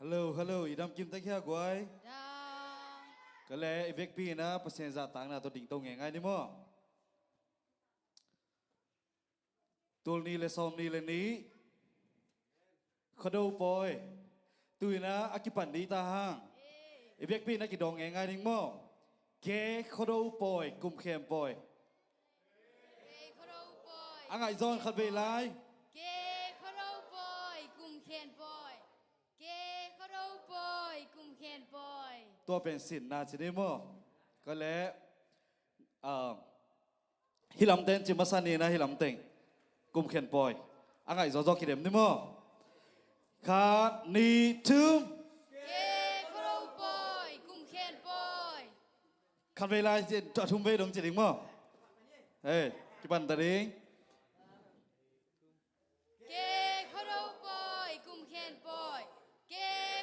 Hello, idam kim tak ya guai. ดา ก็เลยเวกปีนะเปอร์เซ็นต์จากต่างนะตัวดิ่งตรงไงนี่มั้งตัวนี้เลยซ้อมนี้เลยนี้ขดเอาปอยตุยนะอากิปันดีตาห้างเวกปีนะกิดองไงนี่มั้งเกขดเอาปอยกุมเข็มปอย เกคโรบอย อ่างไอซอนขัดไปไล เกคโรบอยกุมเขียนบอยเกคโรบอยกุมเขียนบอย ตัวเป็นสินนาจินี่มั้งก็เลยฮิลำเต้นจิมาสันนี่นะฮิลำเต้นกุมเข็มปอยอ่างไอซอนคิดเอ็มนี่มั้งขานี่ทุ่ม เกคโรบอยกุมเขียนบอย คันเวลาจะทุ่มไปดงจิตอีกมั้งเฮ้ยกี่ปันตะดิง เกคโรบอยกุมเขียนบอยเก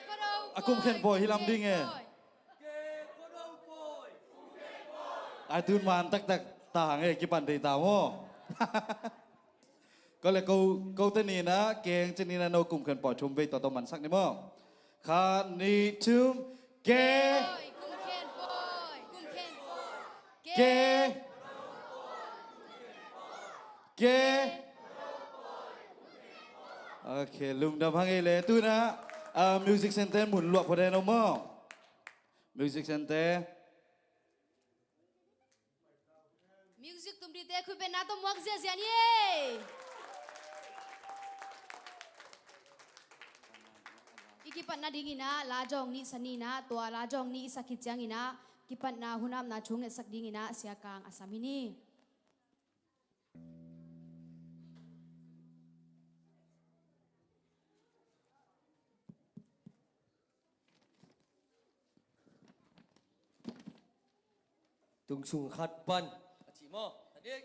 คโรบอย กุมเขียนบอยฮิลำดิ้งไงไอตื่นมาตักตาหางเอ้กี่ปันตีตาโม่ ก็เลยกูเตนี่นะเก่งจะนี่นะโนกุมเขียนปอยทุ่มไปต่อมันสักนี่มั้งขานี่ทุ่มเก กุมเขียนบอยกุมเขียนบอย เกเกโอเคลุงดำพังเอเลยตู้นะมิวสิกเซ็นเตอร์หมุนหลวกพอได้นะมั้งมิวสิกเซ็นเตอร์ มิวสิกตุ้มดีเตะคุยเป็นนาตมวักเสียเสียนี่อีกิปันนาดิงินะลาจองนี่สนีนะตัวลาจองนี่สักขิดจังอินะกิปันนาหุนามนาชงเนสักดิงินะเสียกางอาสามินีตุงสุงขัดปันจีโมตัดเด็ก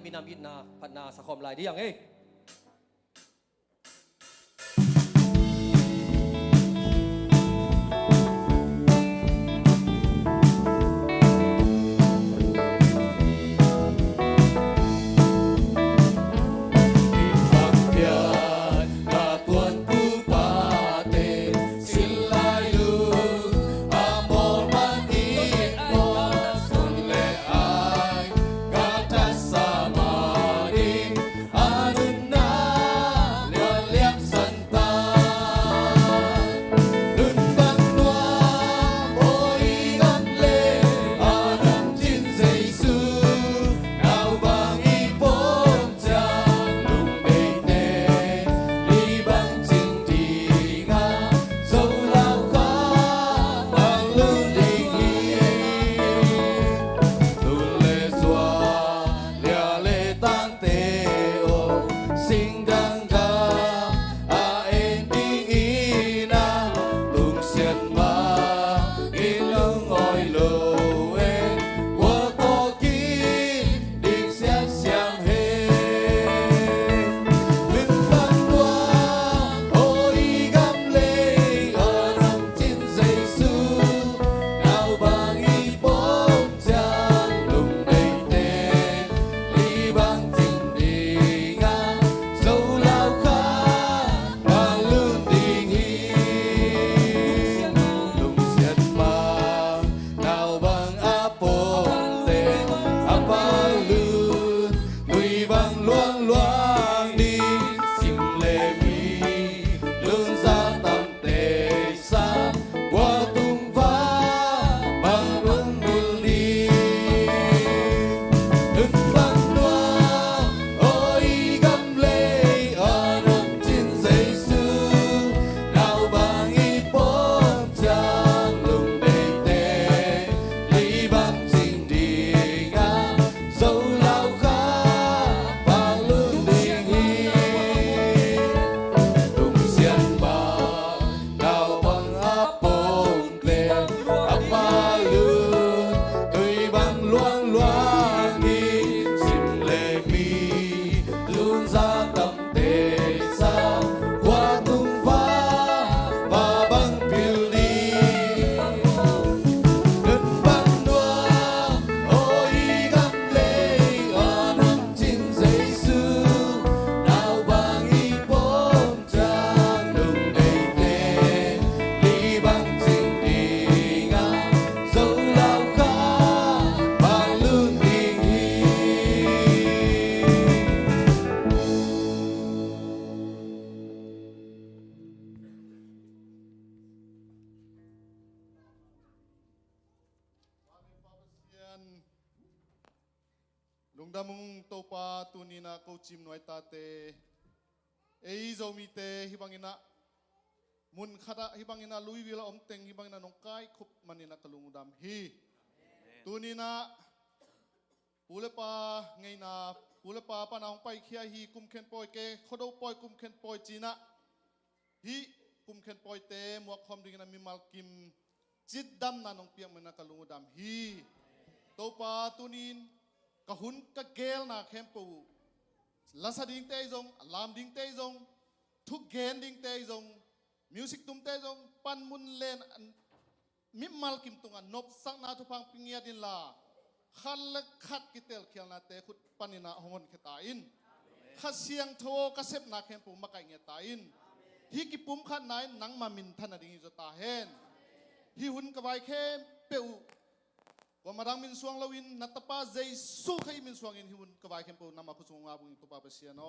มีนามิดนาพัฒนาสะคอมลายดีอย่างเอ้ลุงดำมุงโตปาตุนีนาโกจิมหน่วยตาเตเอโซมีเตฮิบังอินะมุนขดาฮิบังอินะลุยวิลาอมเต็งฮิบังอินะน้องกายคุบมันอินะกลุงดำฮีตุนีนาปูเลปาไงนาปูเลปาปานองไปเคียฮีกุมเข็นปอยเกขดปอยกุมเข็นปอยจีนะฮีกุมเข็นปอยเตหมวกคอมดิงนามีมัลกิมจิตดำนาน้องเปียกมันนะกลุงดำฮีโตปาตุนีนกะหุนกะเกลนาเข้มปูลาสดิงเตยจงลามดิงเตยจงทุกเกนดิงเตยจงมิวสิกตุ้มเตยจงปันมุนเลนมิมัลกิมตุงอันนบสักนาทุพังปิงเงียดินลาขันเล็กขัดกิเตลเขียนนาเตขุดปันินาหงอนเขตาอินขัดเสียงโทกระเซบนาเข้มปูมาไกเงียตาอินฮิกิปุ่มขัดไหนนังมามินทันอดิงจะตาเฮนฮิหุนกะไวเข้มเปียวว่ามาดังมินสวงลาวินนัตปาเจสุขให้มินสวงอินฮิวุนกบายเข้มปูนำมาพุทธงอาบุงตุปาเปเซียโน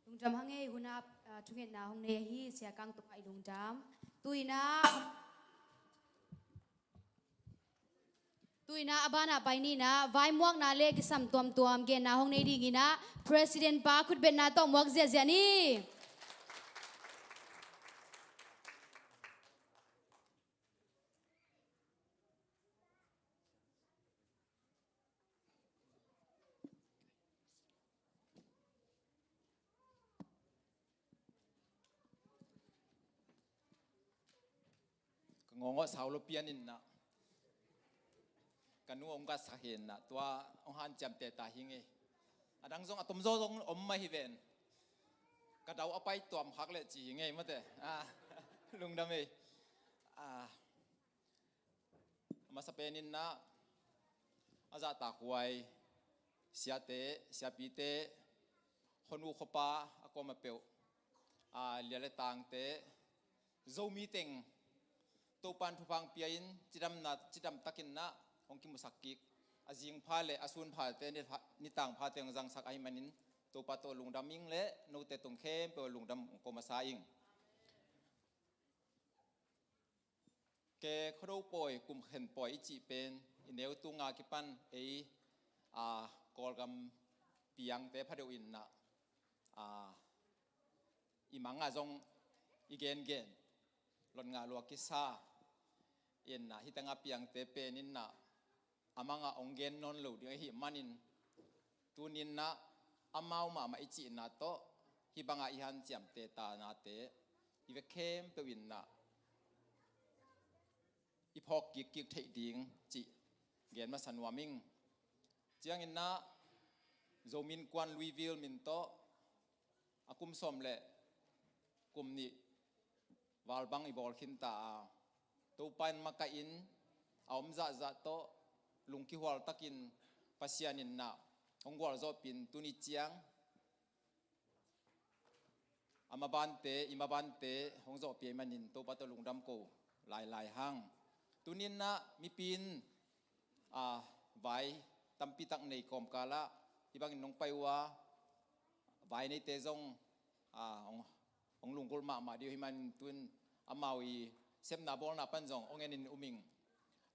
ลุงจำฮังเงหุนาทุกเห็นนาฮงเนฮีเสียกังตุไอลุงจำตุยนาอบานาไปนี่นะไว้มวกนาเลกิสัมตัวมเกนาฮงเนดีกินะ President ปาคุดเบนนาต้องมวกเจียนี่ ล งงสาวลเปียนินนะกันงงก็สาเหตุนะตัวองหันจำเตตาหิงเอดังทรงอตมโซทรงอมมาฮิเวนกระเดาเอาไปตัวมพักเลยจีหิงเอมาเตลุงดำเอมาสเปนินนะอาจารย์ตาควยเสียเตเสียปีเตคนอุคปาอากมาเปียวเลียเลตังเตโซมีเต็งตัวปันทุพังเปียนจิดำนัดจิดำตักินนะองคิมุสักกิกอาจิงพาเลอาสุนพาเตนิตังพาเตงจังสักไอมันินตัวปัตโตลุงดำมิงเลนูเตตงเข้มเปลุงดำองกมาซาอิงแกเขาดูป่วยกลุ่มเห็นป่วยจีเป็นอินเดียตุงาคิปันกอลกัมปียังเตพาเดวินนะอีมังอาจงอีเกนหลอนงาลวกิซาเอ็นนะฮิตังอาปียังเตเปนินนะอามังอาองเกนนนลูดิหิมันินตูนินนะอามามาอิจินะโตฮิบังอาอิฮันจำเตตานาเตอีเวเข้มเปวินนะอีพอกกิกเทดิงจิเกนมาสันวามิงเจียงอินนะโจมินกวนลุยวิลมินโตอากุมสมเลกุมนี่วาลบังอีบอลขินตาตัวปันมาไกอินเอามจะโตลุงกิฮวลตักินปัสยานินนะองวอลโจปินตุนิเจียงอามาบันเตอิมาบันเตองโจเปียมันินตัวปัตลุงดำโกลายหังตุนินนะมีปินไว้ตัมปิตักในกรมกาละที่บางนงไปว่าไว้ในเตจงองลุงกุลมาเดียวให้มันตุนอามาวีเซมนาบอลนาปันจงองเงินินอุมิง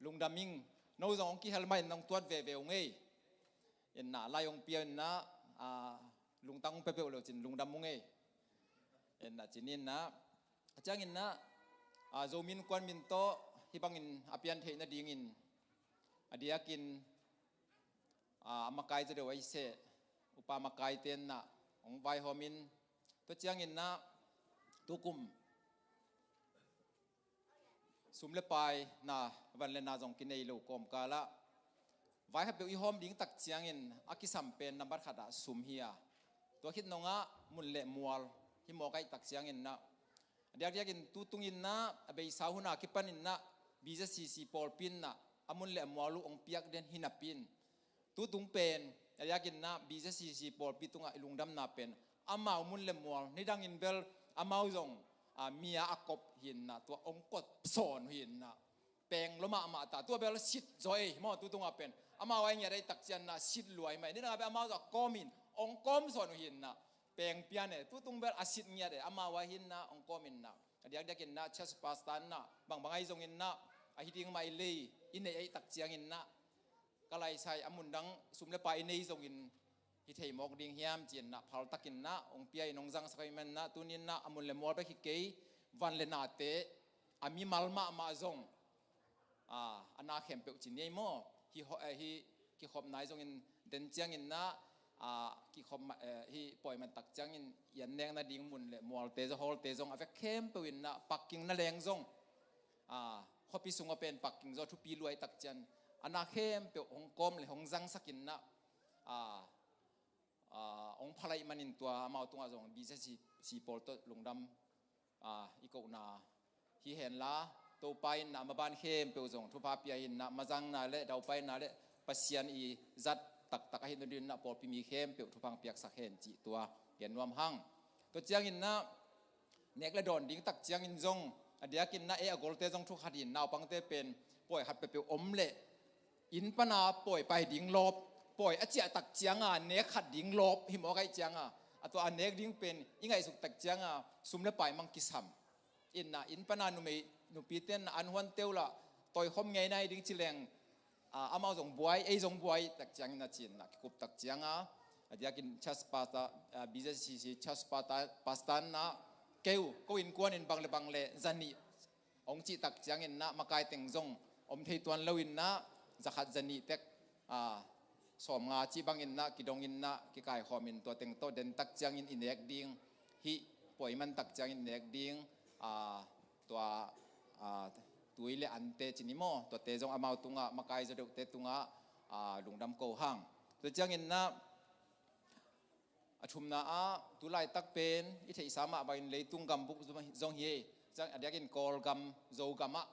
ลุงดามิงโนจงองกิเฮลไม่นงตัวเวองเงยเอ็นน่ะลายองเปียนนะลุงตั้งเปเปอร์เลยจินลุงดำมงเงยเอ็นน่ะจินินนะจังอินนะโจมินควันมินโตที่บางอินอภิยันเทนดีงินอดียกินมาไกจะเดี๋ยวไว้เสอุปมาไกเตียนนะองไวฮอมินตัวเจียงอินนะตุกุมสุมเลปายนะวันเลนาจงกินในลูกกอมกาละไว้ให้เปียวอีฮอมดิ้งตักเจียงอินอากิสัมเป็นนับบัตรขัดสุมเฮียตัวคิดนงะมุนเละมัวฮิโมไกตักเจียงอินนะเดี๋ยวกินตุตุงอินนะเบย์สาวหุนาคิปันอินนะบีจะซีปอลปินนะอามุนเละมัวลูองเปียกเดนหินาปินตุตุงเป็นอยากกินนะบีจะซีปอลปิตุงลุงดำนาเป็นอามามุนเละมัวนี่ดังอินเบลอามาจงเมียอากบหินนะตัวองกดสอนหินนะแปลงละมาตาตัวเบลสิทจอยมอตุตุงเป็นอามาไว้เนี่ยได้ตักเจนนะสิทรวยไหมนี่นะเป็นอามาจากกอมินองกอมสอนหินนะแปลงเปียเนี่ยตุตุงเบลอาสิทเนี่ยได้อามาไว้หินนะองกอมินนะเดี๋ยวกินนะเชสปาสตันนะบางไอ้จงอินนะไอ้ที่ดิ้งไม่เลยอินในไอ้ตักเจียงอินนะก็เลยใช้อามุนดังสุมเลปายในจงอินฮิเทมอกดิ้งเฮียมจีนนะพาลตักินนะองเปียนองจังสกัยมันนะตุนินนะอามุนเลมอลไปฮิเกย์วันเลนาเตอามีมัลมาจงอันน่าเข้มเปจินยี่โมฮิขอบนายจงอินเดินเจียงอินนะฮิขอบฮิปล่อยมันตักเจียงอินยันแดงนะดิ้งมุนเลมอลเตจะฮอลเตจงอาเวเข้มเปวินนะปักกิ่งนั่นแรงจงข้อพิสุงเป็นปักกิ่งจอทุปีรวยตักเจียนอันน่าเข้มเปองกอมเลยองจังสกินนะองพลายมันอินตัวมาตัวจงบีเจซีปอลต์ลงดำอีกนาฮีเห็นละตัวไปนะมาบ้านเข้มเปจงทุพาปีอินนะมาจังนาเละดาวไปนาเละปัสยานอีจัดตักให้ดินนะปอลปีมีเข้มเปทุพังเปียกสักเห็นจีตัวเห็นรวมหั่งตัวเจียงอินนะเนกละดอนดิ้งตักเจียงอินจงเดียกินนะกอลเตจงทุกขัดอินนาปังเตเป็นป่วยหัดไปเปียวอมเละอินปนาป่วยไปดิ้งลบป่วยอาเจียตักเจียงเนกขัดดิ้งลบหิมอไกเจียงตัวอันเนกดิ้งเป็นยังไงสุกตักเจียงสุมเลปายมังกิสัมอินปนานุปีเตนอันฮวนเตวละต่อยคมไงในดิ้งจิเลงอามาจงบวยจงบวยตักเจียงน่ะจีนนะกุบตักเจียงเดียกินชัสปาตาบิเจซีชัสปาตาปาสตันนะเกวก็อินกวนอินบังเลจันนี่องจีตักเจียงอินนะมาไกเต็งจงอมเทตวนเลวินนะจะขัดจันนี่เต็กสมงาจีบังอินนะกิดงอินนะกิไก่หอมินตัวเต็งโตเด่นตักเจียงอินเอกดิ้งฮิป่วยมันตักเจียงอินเอกดิ้งตัว ตุยเลอันเตจินิโมตัวเตจงอามาตุงะมาไกจะดุเตตุงะลุงดำโกหังตัวจังอินนะชุมนาตุไลตักเป็นอิเทอิสามะบางเลยตุงกัมบุกจงเฮจังอดียกินกอลกัมโจกัมะ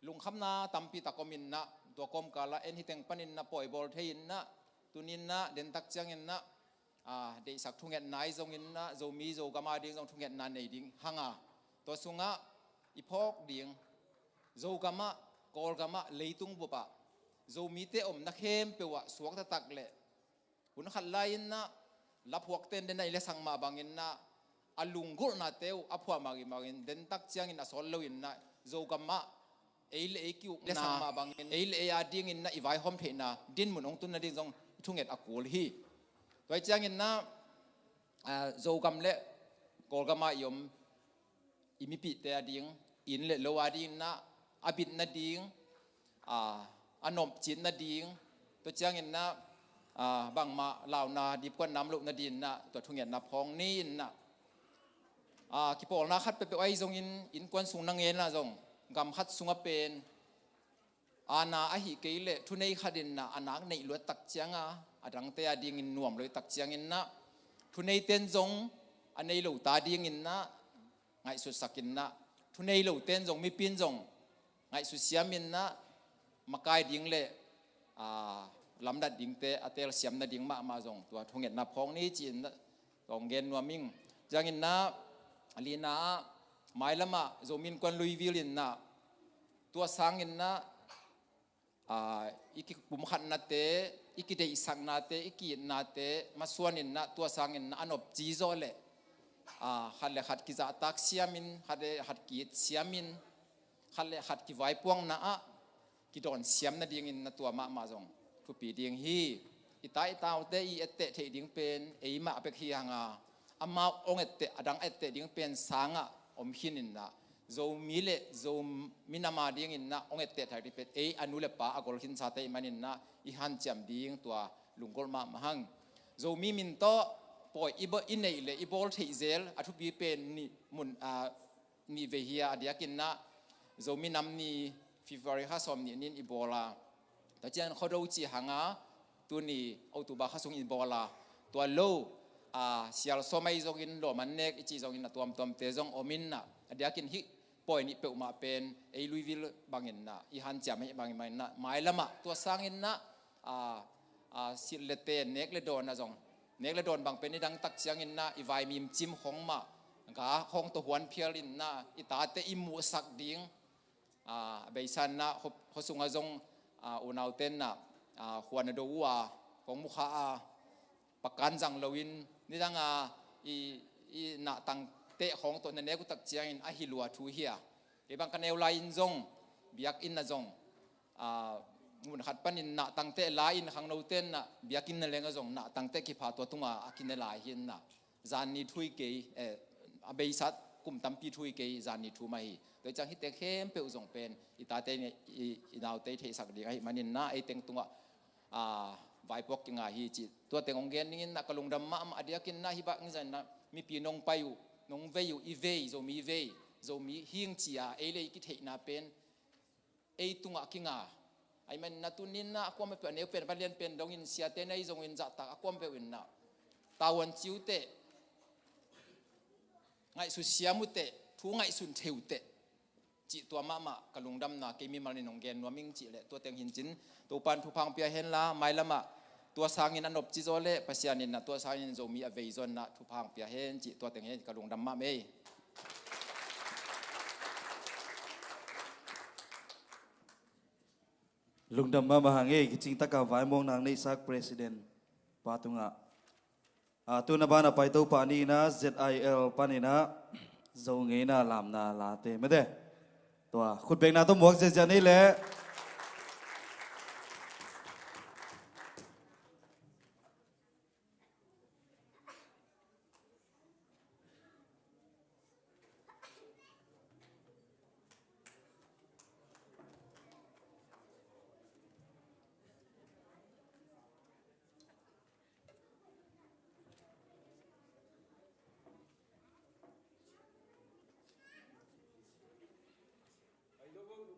ลุงคำนาตัมปีตะกอมินนะตัวกอมกาละเอ็นฮิเตงปันินนะปล่อยบอลเทียนนะตุนินนะเดินตักจังอินนะเดี๋ยวสักทุ่งเงินนายจงอินนะโจมีโจกัมมาดิ้งจงทุ่งเงินนายดิ้งหังตัวสุงะอีพอกดิ้งโจกัมะกอลกัมะเลยตุงบุปะโจมีเตอมนักเข้มเปวะสวกตะตักเละหุ่นขัดไลน์นะรับพวกเต้นเดินในเลสังมาบางอินนะอลุงกุลนาเตวอภัวมากินเดินตักจังอินนะสอนเลวินนะโจกัมะเอลเอคิวเลสังมาบางอินเอลเออาดิ้งอินนะอีไวฮอมเทนะดินมุนองตุนนะดิ้งจงทุ่งเงินอักกูลฮีตัวจังอินนะโจกัมเละกอลกัมะยมอิมิปิเตอดิ้งอินเละโลวาดิ้งนะอบิดนะดิ้งอนมจินนะดิ้งตัวจังอินนะบางมาลาวนาดิบกวนน้ำลุกนาดินนะตัวทุ่งเงินนับพองนี่นะคิปอลนาคัดไปไว้ทรงอินกวนสูงนังเงินนะทรงกำคัดสูงเป็นอาณาอหิเกลเลทุนในขัดินนะอาณาในลวดตักเจียงดังเตะดิ้งอินนวมเลยตักเจียงอินนะทุนในเต้นทรงอันในลูตาดิ้งอินนะไงสุดสักินนะทุนในลูเต้นทรงไม่ปีนทรงไงสุดเสียมินนะมาไกดิ้งเล่ลำดัดดิ้งเตะเตลเสียมนัดดิ้งมาทรงตัวทุ่งเงินนับพองนี่จีนตองเงินนัวมิงจังอินนะลีน่าหมายละมาโจมินกวนลุยวิลินนะตัวสังอินนะอีกปุ่มขันนาเตอีกเดอิสังนาเตอีกนาเตมาส่วนอินนะตัวสังอินนะอันอบจีโซเลขัดเลขัดกิจตักเสียมินขัดเลขัดกิจเสียมินขัดเลขัดกิไว้พวงนะกิดอนเสียมนาดิ้งอินนะตัวมาจงทุปีดิ้งฮีอิตาอิตาเตอีเตเทดิ้งเป็นเอมาเปกฮีฮังอามาองเอเตอดังเอเตดิ้งเป็นสังอมหินินนะโจมีเลโจมินามาดิ้งอินนะองเอเตไทยเป็นอนุเลปะอกอลหินซาเตมันอินนะอีฮันจำดิ้งตัวลุงกอลมาหังโจมีมินโตปอยอีบอินเนเลอีบอลเทเซลอทุบีเป็นนี่มุนนี่เวฮียอดียกินนะโจมีนำนี่ฟิฟาริฮาสอมนี่นินอีบอลาแต่เจ้าเขาดูจีหังตัวนี้เอาตัวบาข้าส่งอีบอลาตัวโลเสียลสมัยจงอินโลมันเนกอีจีจงอินนะตัวเตจงอมินนะเดียกินฮิปอยนี่เปิดมาเป็นไอลุยวิลบางอินนะอีฮันจาไม่บางอินนะหมายละมาตัวสร้างอินนะสิเลเตนเนกเลโดนนะจงเนกเลโดนบางเป็นนี่ดังตักเสียงอินนะอีไวมีมจิมของมากาของตัวหวนเพียรินนะอีตาเตอิมูสักดิ้งเบสันนะเขาส่งจงอุณาวเต้นนะขวานดูว่าของมุขาประกันจังลวินนี่ดังอีนาตังเตะของตัวนั้นเนกุตักเจียงอินอหิลัวทูเฮียอีบางกันเอวลายอินจงเบียกอินนะจงมุนขัดปันอินนาตังเตะลายอินขังโนเต้นนะเบียกอินนั่นเลงก็จงนาตังเตะกิพาตัวตุงกินลายหินนะจานนี้ทุยเกยอเบสัตกุมตัมปีทุยเกยจานนี้ทูมาฮีโดยจังฮิตเตะเข้มเปลวจงเป็นอีตาเตเนี่ยอีนาวเตะเทสักดีไอมันอินนะไอเต็งตุงไวปอกยังไงฮีจิตัวเต็งองเกนนี่นักลงดำมาอดียกินนะฮิบักนี่จันนะมีปีนงไปอยู่นงเวอยู่อีเวโจมีเวโจมีหิงจีเอเลยกิเทนาเป็นตุงกิงไอมันนัตุนินนะความไม่เป็นเป็นบาลีนเป็นดงอินเสียเตนไอจงอินจัตตาความเป็นนะตาวันจิวเตไงสุเสียมุเตทูไงสุนเทวเตจิตัวมากระลุงดำนาเกมีมาในนงเกนนัวมิงจิเลตัวเต็งหินจินตัวปันทุพังเปียเห็นละไม่ละมาตัวสางินอันนบจิโซเลปัสยานินนะตัวสางินโจมีอเวย์ซอนนะทุพังเปียเห็นจิตัวเต็งเห็นกระลุงดำมาเมย์ลุงดำมาบางเอกจริงตะกาไว้มองนางในสักประธานปาตุงะตัวนับานไปตัวปานีนะ ZIL ปานีนะโจงเงินลามนาลาเตไม่ได้ตัวคุณเบงนาต้องหมวกเจจานี่แหละ Ai lo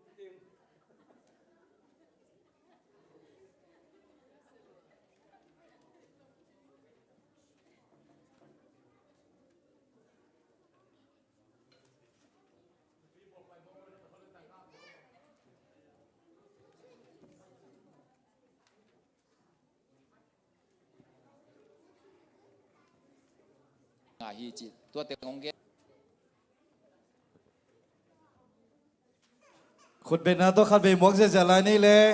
งาฮีจิตัวเต็งองเก คุณเป็นนาตัวขัดเบมวกเสียลายนี่เลย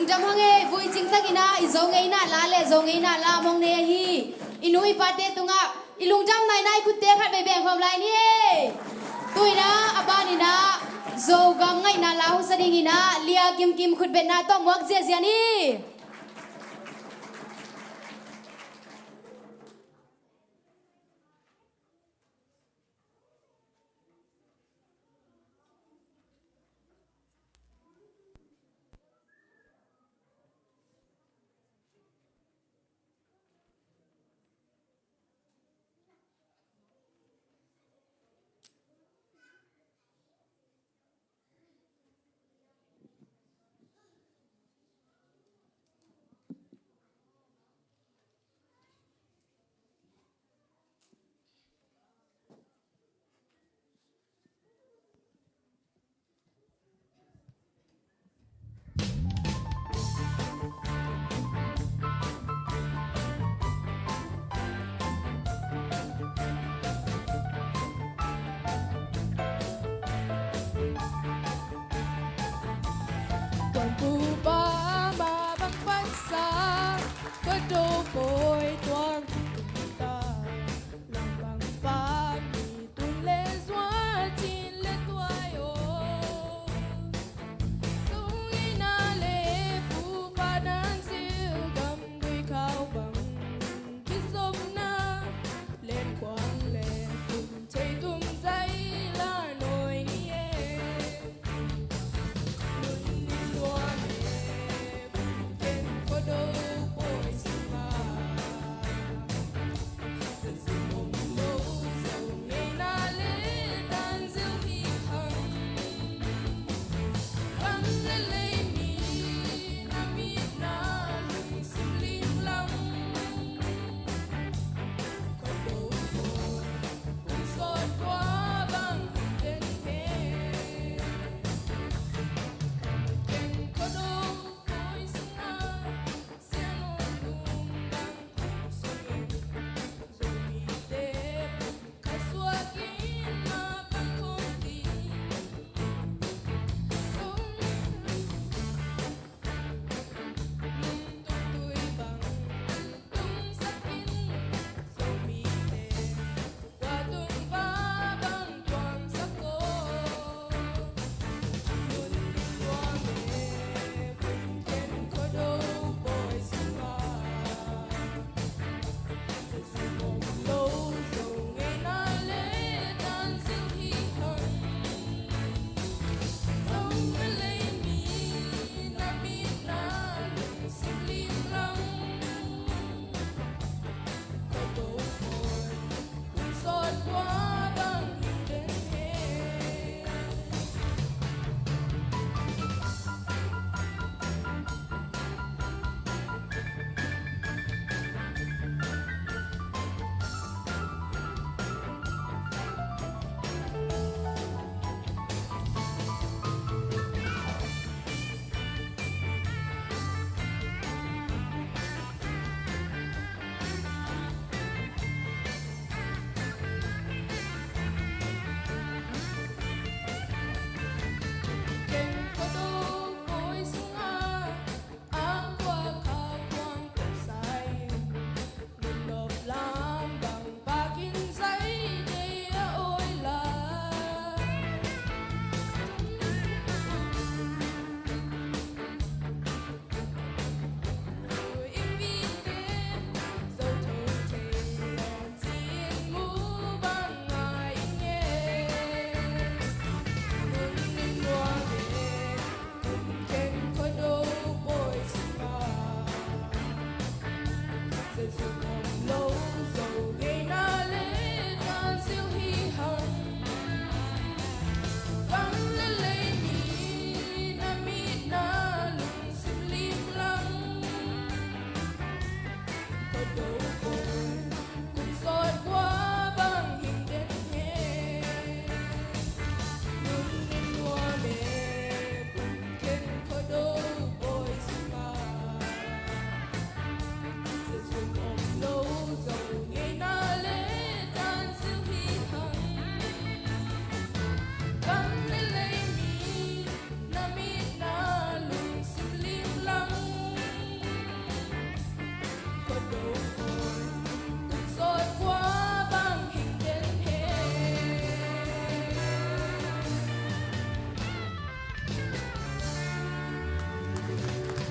จำฮังเอวุ้ยจริงตักินะอีโจงเอน่าลาเลโจงเอน่าลามองเนฮีอินุยปาเตตุงะอีลุงจำนายนายคุเตะขัดไปแบ่งความไรนี่ตุยนะอาบานีนะโจกังไงน่าลาหุสดิงินะเลียกิมกิมขุดเป็นนาต้องวักเสียเสียนี่ Tuan Puba babang bansa Kedokoy tuan kita Lambang pagi tule suacin le tuayo Tungina le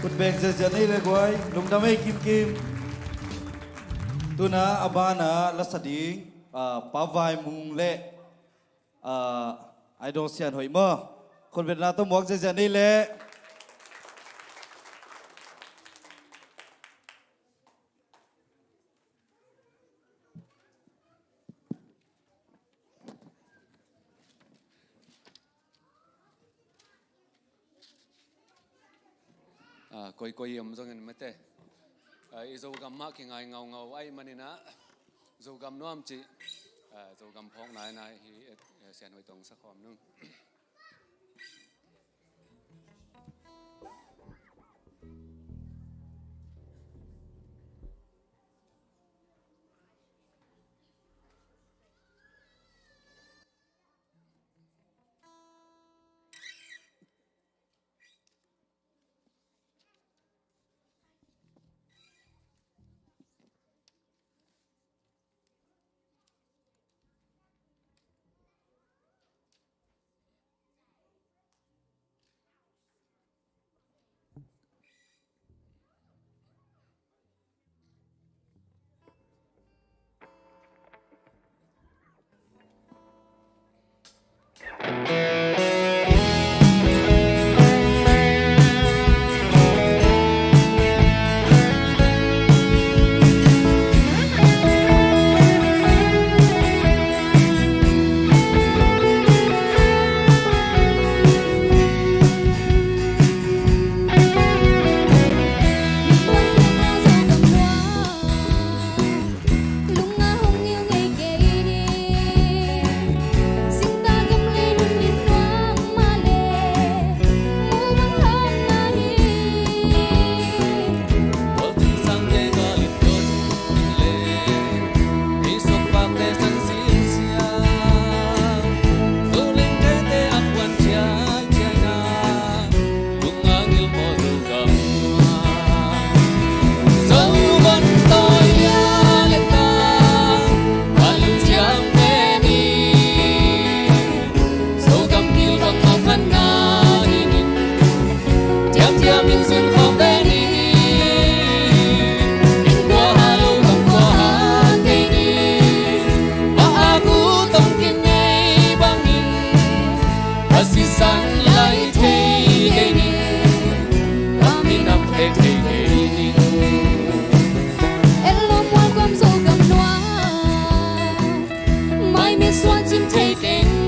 คุณแบงเสียนี่เลยกวยลุงดำให้กิมกิมตัวนะอบานะลัสดิงปาวายมุงเล่ไอดอลเซียนหอยมอคนเป็นนาต้องบอกเสียนี่แหละ koi am zong en mate I zo gam ma ki ngai ngau ngau ai manina zo gam nuam chi zo gam phok nai nai hi sian hoi tong sa khom nung Hãy subscribe cho kênh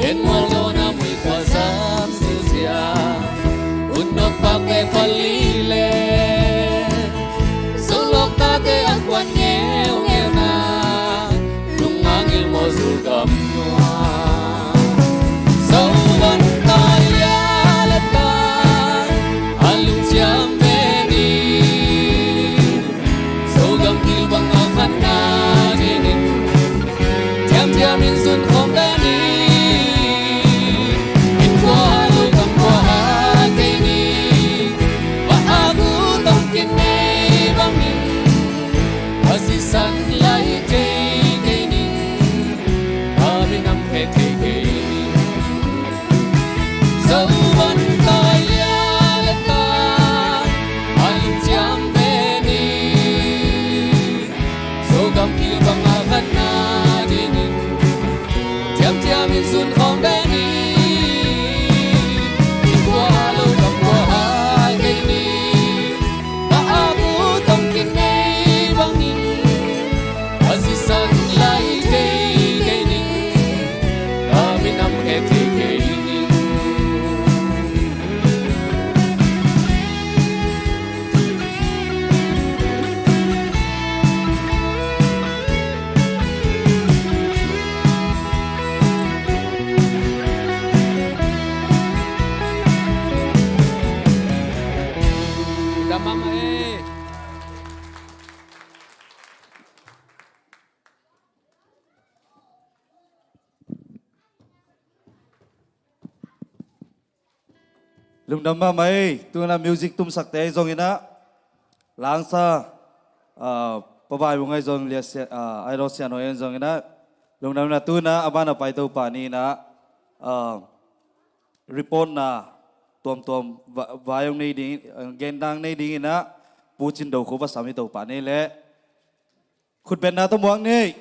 Ghiền Mì Gõ để không bỏ lỡ san lai ke ke ni a bi nam ke ke ke dấu vân tai ya le ta ai cham be ni so gam ki bang a gan na di ni tiam tiam in sun khom be ni qua lo gam qua hai ke ni ta a bu tong kin nei bang ni asi san lai ke ke ni a bi nam ke ke ke ni Damang eh. lung đam ma mai tu na music tum sak te zong ina lang sa pa bai bu ngai zong lia se ai ro sia no en zong ina lung dam na tu na abana pai to pa ni na report na tuam tuam vayong nei ding gen dang nei ding ina pu chin do ko ba sami to pa ni le khut ben na to muang ni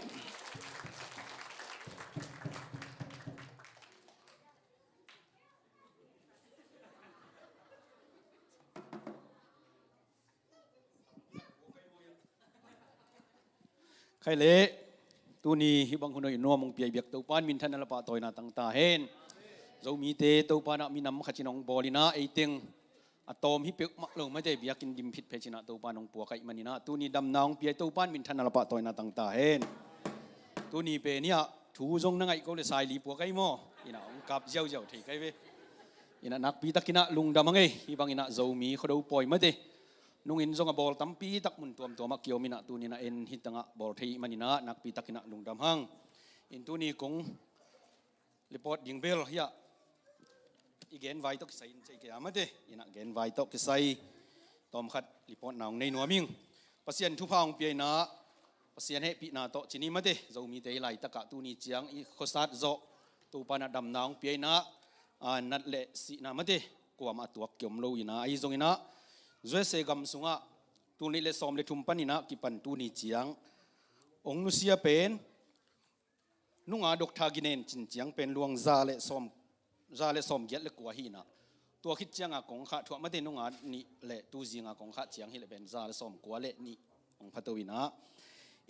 Khai lệ tu ni hi bang hunoi no mong piai biak to pan min than ala pa toina tang ta hen zo mi te to pa na mi nam khachinong bolina eiteng atom hi pek mak lo ma dei biakin dim phit phechina to pa nong pu kai manina tu ni dam naung piai to pan min than ala pa toina tang ta hen tu ni pe nia thu zong na ngai ko le sai li pu kai mo ina ong kap jau jau thei kai ve ina nak pi takina lung dam angai hi bang ina zo mi khodo poi ma de nung in zong a bol tampi tak mun tuam tuam a kio mina tu ni na en hitanga bol thei manina nak pi takina lungdam hang in tu ni kong report ding bel ya igen vai tok sai sai ke amate ina gen vai tok ke sai tom khat report naung nei nuaming pasien thu phang pi na pasien he pi na to chini mate zo mi te lai taka tu ni chiang i khosat zo tu pa na dam naung pi na nat le si na mate ko ma tuak kyom lo ina ai zong ina zoi se gam sunga tu ni le som le thum panina ki pan tu ni chiang ong nu sia pen nunga dok thaginen chin chiang pen luang za le som get le kwa hi na tua khit chiang a kong kha thwa ma te nunga ni le tu zinga kong kha chiang hi le ben za le som kwa le ni ong phatowina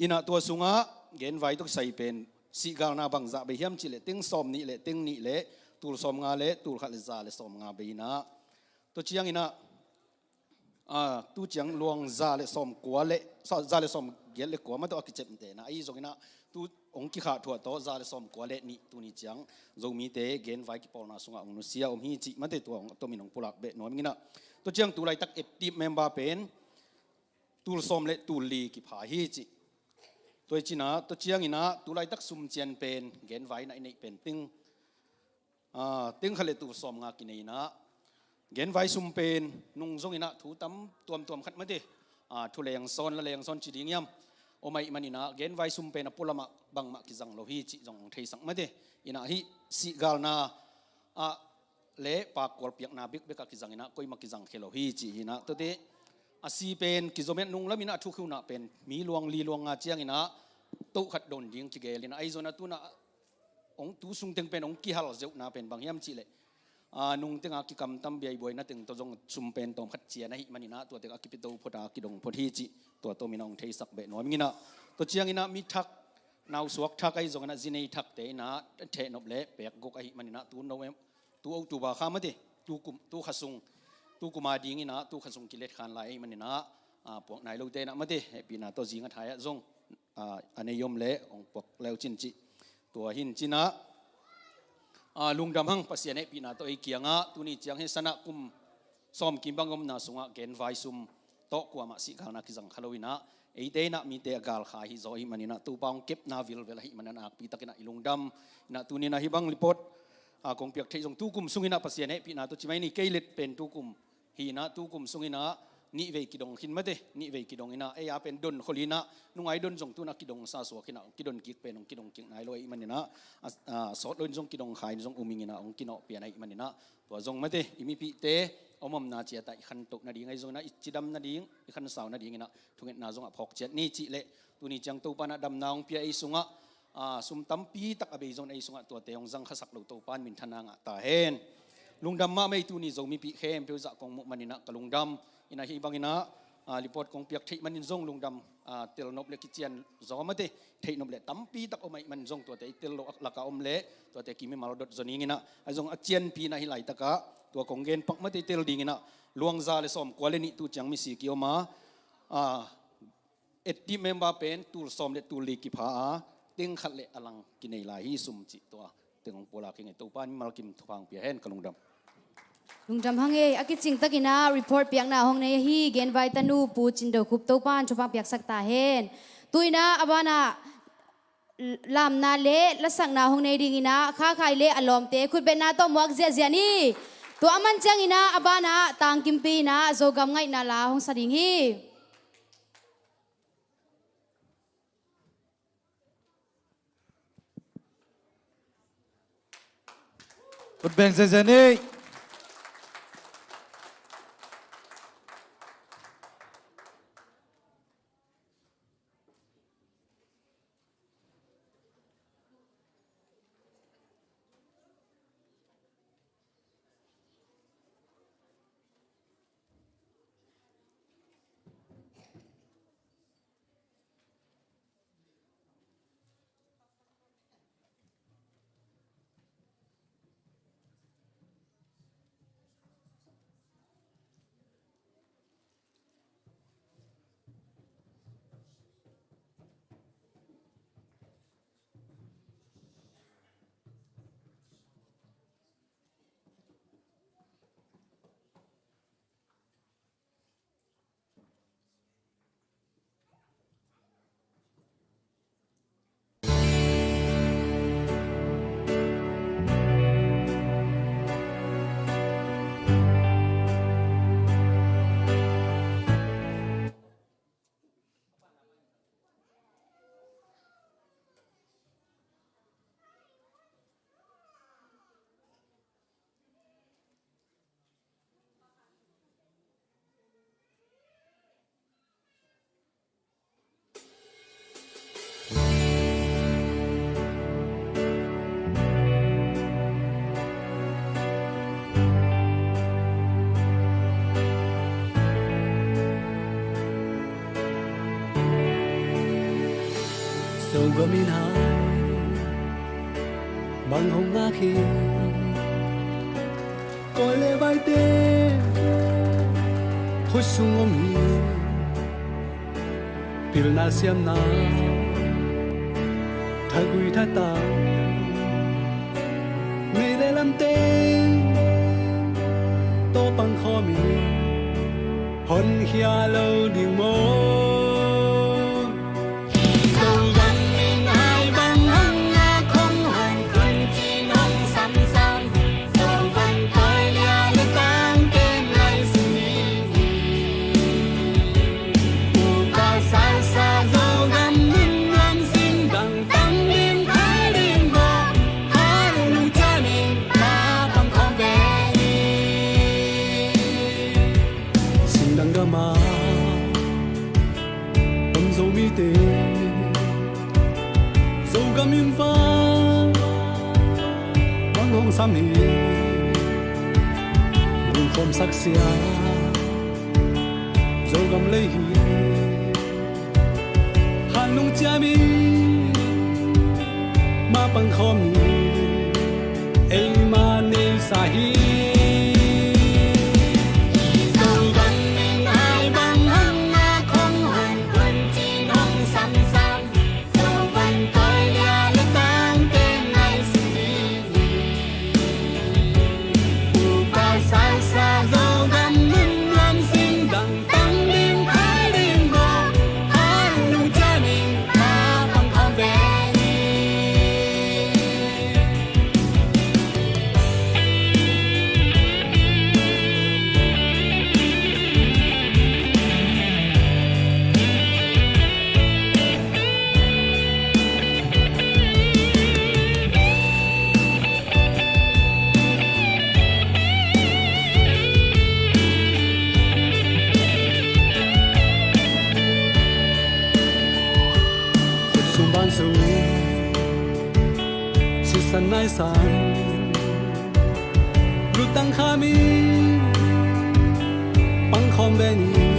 ina tua sunga gen vai tok sai pen si gal na bang za be hiam chi le ting som ni le ting ni le tul som nga le tul kha le za le som nga be na to chiang ina tu chiang luang za le som kwa le za le som gel le kwa ma to akichem te na ai zongina tu ong ki kha thua to za le som kwa le ni tu ni chiang zo mi te gen vai ki polna sunga ong nu sia om hi chi ma te tu ong to minong pulak be no mingina to chiang tu lai tak active member pen tul som le tul li ki pha hi chi toi china to chiang ina tu lai tak sum chen pen gen vai na nei pen ting khale tu som nga ki nei na gen vai sum pen nung zong ina thu tam tuam khat ma de thu leng son chi ding yam o mai manina gen vai sum pen apulama bang ma ki jang lo hi chi jong thei sang ma de ina hi si gal na le pa kol piak na bik beka ki jang ina koi ma ki jang khelo hi chi ina to de asi pen ki zomen nung lamina thu khu na pen mi luang li luang nga chiang ina to khat don ding chi gelina ai zona tu na ong tu sung teng pen ong ki hal zeu na pen bang yam chi le nung tenga ki kam tam biai boy na teng to jong sum pen tom khat chia na hi manina to tenga ki pito phoda ki dong phot hi chi to minong thei sak be no mingina to chiang ina mi thak naw suak thak ai zong na zinei thak te na the nop le pek gok ai manina tu no em tu au tu ba kha ma de tu khasung tu kuma ding ina tu khasung ki let khan lai manina pok nai lo te na ma de pi na to jinga thaya zong ane yom le ong pok leu chin chi to hin china lungdam hang pasien e pina to ei kianga tuni chiang he sana kum som kim bangom na sunga gen vai sum to kwa ma si kana ki jang khaloina ei te na mi te gal kha hi zo hi manina tu paung kep na vil vel hi manana pi takina ilungdam na tuni na hi bang report kong piak thei jong tu kum sungina pasien e pina to chimai ni keilet pen tu kum hi na tu kum sungina นี่เวกิดงขินมาเตนี่เวกิดงอินะเอ้ยเป็นดนคนลีนะนุ่งไอ้ดนจงตุนักกิดงซาสวกินะกิดงกิกเป็นองกิดงกิกนายลอยมันนี่นะสอดดนจงกิดงขายจงอุมิงินะองกินอเปียนไอ้มันนี่นะตัวจงมาเตอิมิพิเตอมนาเจียตาขันตกนาดีไงจงนะอิจิดำนาดีขันสาวนาดีงินะทุกเงินนาจงพกเจ็ดนี่จิเละตัวนี้จังตัวปานะดำนางเปียไอ้สุงะสุมตั้มปีตักอเบจงไอ้สุงะตัวเตยองจังขสักลูตัวปานมินทนางตาเห็นลุงดำมาไม่ตัวนี้จงมีพิเข้มเพื่อจะกองมุมันนี่นะกับลุงดำอินาฮิบังอินะรีพอร์ตของเปียกที่มันนินซงลุงดำเตลนบเล็กกิเจียนจอมาเตที่นบเล็กตั้มปีตักอไม่มันซงตัวเตเตลโลลักอมเละตัวเตกิมิมาลดจนิงินะไอ้จงอเจียนปีนะฮิไลตะกะตัวของเกนปักมาเตเตลดิงินะลวงซาเลสอมกวาเลนิตูจังมิสิกิโอมาเอ็ดดีเมมบาเป็นตูลซอมเลตูลีกิพาเต็งขัดเลอลังกินในลายฮิสุมจิตัวเต็งของโปลาคิงไอตัวป้านมาลกิมทวางเปียเฮนกับลุงดำลุงจำฮังเออากิจิงตะกินารีพอร์ตเปียกนาห้องในฮีเกนไวตานูปูจินเดอคุบโตปานชพังเปียกสักตาเฮนตุยนาอบานาลามนาเลละสังนาห้องในดิงินาข้าใครเลอลอมเตคุณเป็นนาต้องมวกเจียนี่ตัวมันจังอินาอบานาต่างกิมปีนาโจกำไงนาลาห้องสดิงฮีกดแบ่งเสียนี่數個面口，問紅亞橋，蓋你位的，開送我面，別那些那，太貴太大，你嚟諗的，多崩可面，看下路連夢。三年，滿腔色寫，做咁離奇，寒龍遮面，馬奔可面，哎馬你撒氣。สูสุสันนายสานรูตังคามีปังคอมเบนี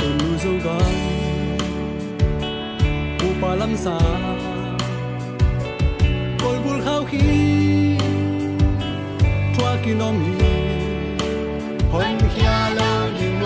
ตุนูโซกันปูปาลัมซาโกลบุลข้าวขีทัวกินอมีฮอนเฮียโลนิโม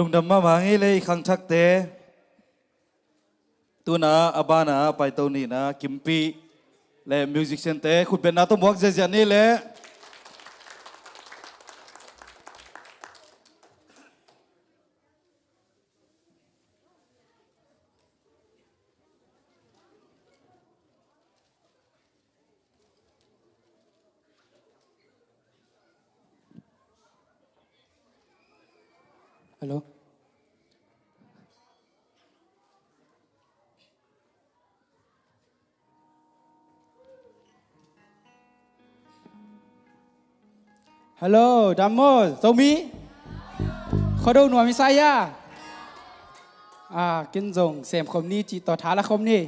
ลุงดำมาหางเลยขังชักเตตัวนาอบานาไปตัวนี้นะกิมปีและมิวสิกเซนเตคุณเป็นนาต้องบอกเสียนี่แหละฮัลโหลฮัลโหลดัมโมโซมีเขาดูหน่วยมิไซยากินส่งเสียมคมนี้จีต่อท้าละคมนี้